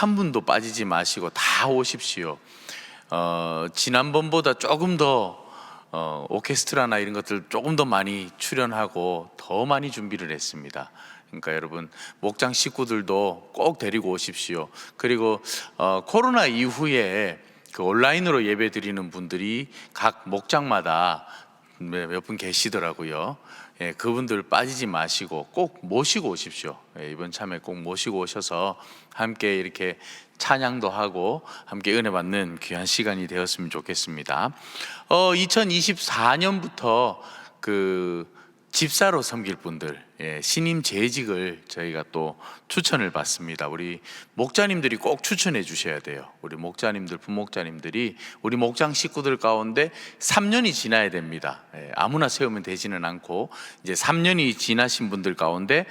한 분도 빠지지 마시고 다 오십시오. 지난번보다 조금 더 오케스트라나 이런 것들 조금 더 많이 출연하고 더 많이 준비를 했습니다. 그러니까 여러분 목장 식구들도 꼭 데리고 오십시오. 그리고 코로나 이후에 그 온라인으로 예배 드리는 분들이 각 목장마다 몇 분 계시더라고요. 그분들 빠지지 마시고 꼭 모시고 오십시오. 이번 참에 꼭 모시고 오셔서 함께 이렇게 찬양도 하고 함께 은혜 받는 귀한 시간이 되었으면 좋겠습니다. 2024년부터 그 집사로 섬길 분들, 신임 재직을 저희가 또 추천을 받습니다. 우리 목자님들이 꼭 추천해 주셔야 돼요. 우리 목자님들, 부목자님들이 우리 목장 식구들 가운데 3년이 지나야 됩니다. 아무나 세우면 되지는 않고 이제 3년이 지나신 분들 가운데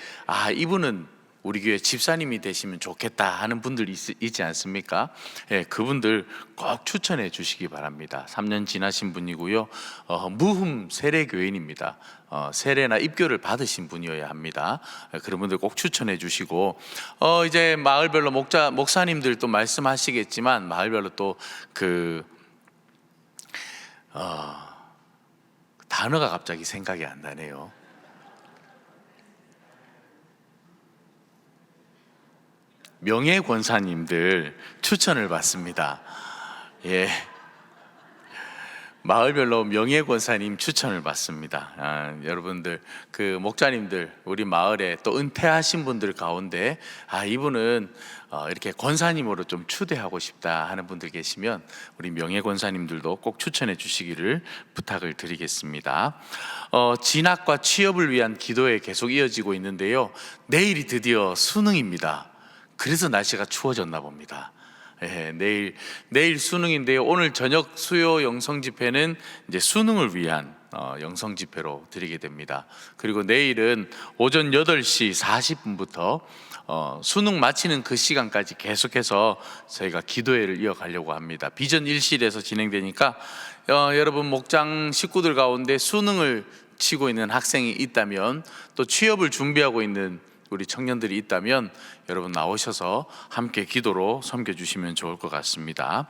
이분은 우리 교회 집사님이 되시면 좋겠다 하는 분들 있지 않습니까? 그분들 꼭 추천해 주시기 바랍니다. 3년 지나신 분이고요. 무흠 세례 교인입니다. 세례나 입교를 받으신 분이어야 합니다. 그런 분들 꼭 추천해 주시고, 이제 마을별로 목사님들 또 말씀하시겠지만 마을별로 또 단어가 갑자기 생각이 안 나네요. 명예권사님들 추천을 받습니다. 마을별로 명예권사님 추천을 받습니다. 여러분들 그 목자님들 우리 마을에 또 은퇴하신 분들 가운데 이분은 이렇게 권사님으로 좀 추대하고 싶다 하는 분들 계시면 우리 명예권사님들도 꼭 추천해 주시기를 부탁을 드리겠습니다. 진학과 취업을 위한 기도에 계속 이어지고 있는데요. 내일이 드디어 수능입니다. 그래서 날씨가 추워졌나 봅니다. 내일 수능인데요. 오늘 저녁 수요 영성 집회는 이제 수능을 위한 영성 집회로 드리게 됩니다. 그리고 내일은 오전 8시 40분부터 수능 마치는 그 시간까지 계속해서 저희가 기도회를 이어가려고 합니다. 비전 1실에서 진행되니까 여러분 목장 식구들 가운데 수능을 치고 있는 학생이 있다면, 또 취업을 준비하고 있는 우리 청년들이 있다면 여러분 나오셔서 함께 기도로 섬겨주시면 좋을 것 같습니다.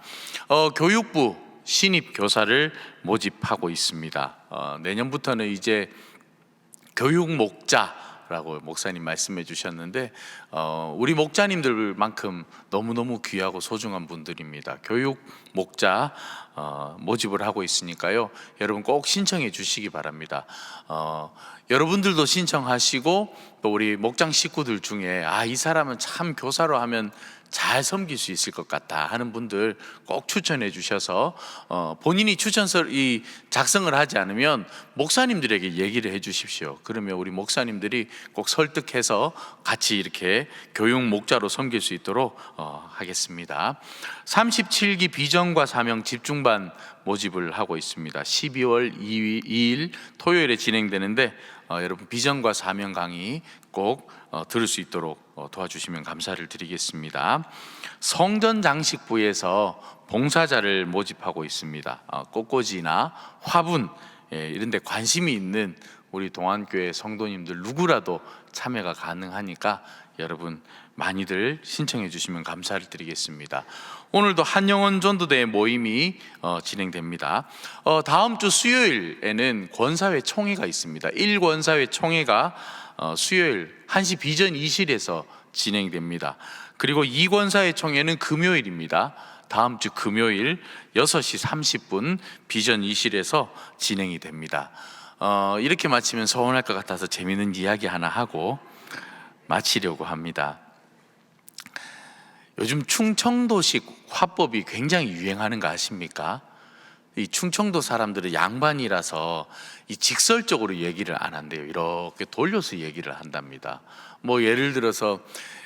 교육부 신입 교사를 모집하고 있습니다. 내년부터는 이제 교육 목자라고 목사님 말씀해 주셨는데 우리 목자님들만큼 너무너무 귀하고 소중한 분들입니다. 교육 목자 모집을 하고 있으니까요. 여러분 꼭 신청해 주시기 바랍니다. 여러분들도 신청하시고 또 우리 목장 식구들 중에 이 사람은 참 교사로 하면 잘 섬길 수 있을 것 같다 하는 분들 꼭 추천해 주셔서 본인이 추천서를 작성을 하지 않으면 목사님들에게 얘기를 해 주십시오. 그러면 우리 목사님들이 꼭 설득해서 같이 이렇게 교육 목자로 섬길 수 있도록 하겠습니다. 37기 비전과 사명 집중반 모집을 하고 있습니다. 12월 2일 토요일에 진행되는데 여러분 비전과 사명 강의 꼭 들을 수 있도록 도와주시면 감사를 드리겠습니다. 성전 장식부에서 봉사자를 모집하고 있습니다. 꽃꽂이나 화분 이런 데 관심이 있는 우리 동안교회 성도님들 누구라도 참여가 가능하니까 여러분 많이들 신청해 주시면 감사를 드리겠습니다. 오늘도 한영원 전도대 모임이 진행됩니다. 다음 주 수요일에는 권사회 총회가 있습니다. 1권사회 총회가 수요일 1시 비전 2실에서 진행됩니다. 그리고 2권사회 총회는 금요일입니다. 다음 주 금요일 6시 30분 비전 2실에서 진행이 됩니다. 이렇게 마치면 서운할 것 같아서 재미있는 이야기 하나 하고 마치려고 합니다. 요즘 충청도식 화법이 굉장히 유행하는 거 아십니까? 이 충청도 사람들은 양반이라서 이 직설적으로 얘기를 안 한대요. 이렇게 돌려서 얘기를 한답니다. 뭐 예를 들어서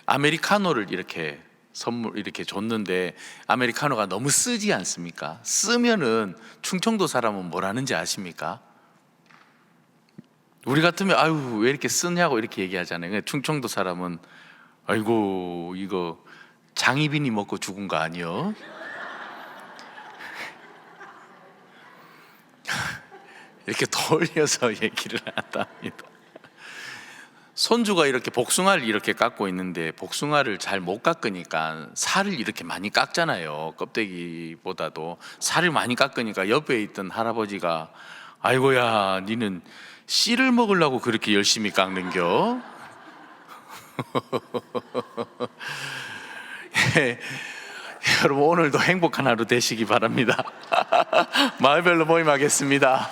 아메리카노를 이렇게 선물 이렇게 줬는데 아메리카노가 너무 쓰지 않습니까? 쓰면은 충청도 사람은 뭐라는지 아십니까? 우리 같으면 아유 왜 이렇게 쓰냐고 이렇게 얘기하잖아요. 충청도 사람은 아이고 이거 장희빈이 먹고 죽은 거 아니요? 이렇게 돌려서 얘기를 한답니다. 손주가 이렇게 복숭아를 이렇게 깎고 있는데 복숭아를 잘 못 깎으니까 살을 이렇게 많이 깎잖아요. 껍데기보다도 살을 많이 깎으니까 옆에 있던 할아버지가 아이고야 니는 씨를 먹으려고 그렇게 열심히 깎는겨? 여러분 오늘도 행복한 하루 되시기 바랍니다. 마을별로 모임하겠습니다.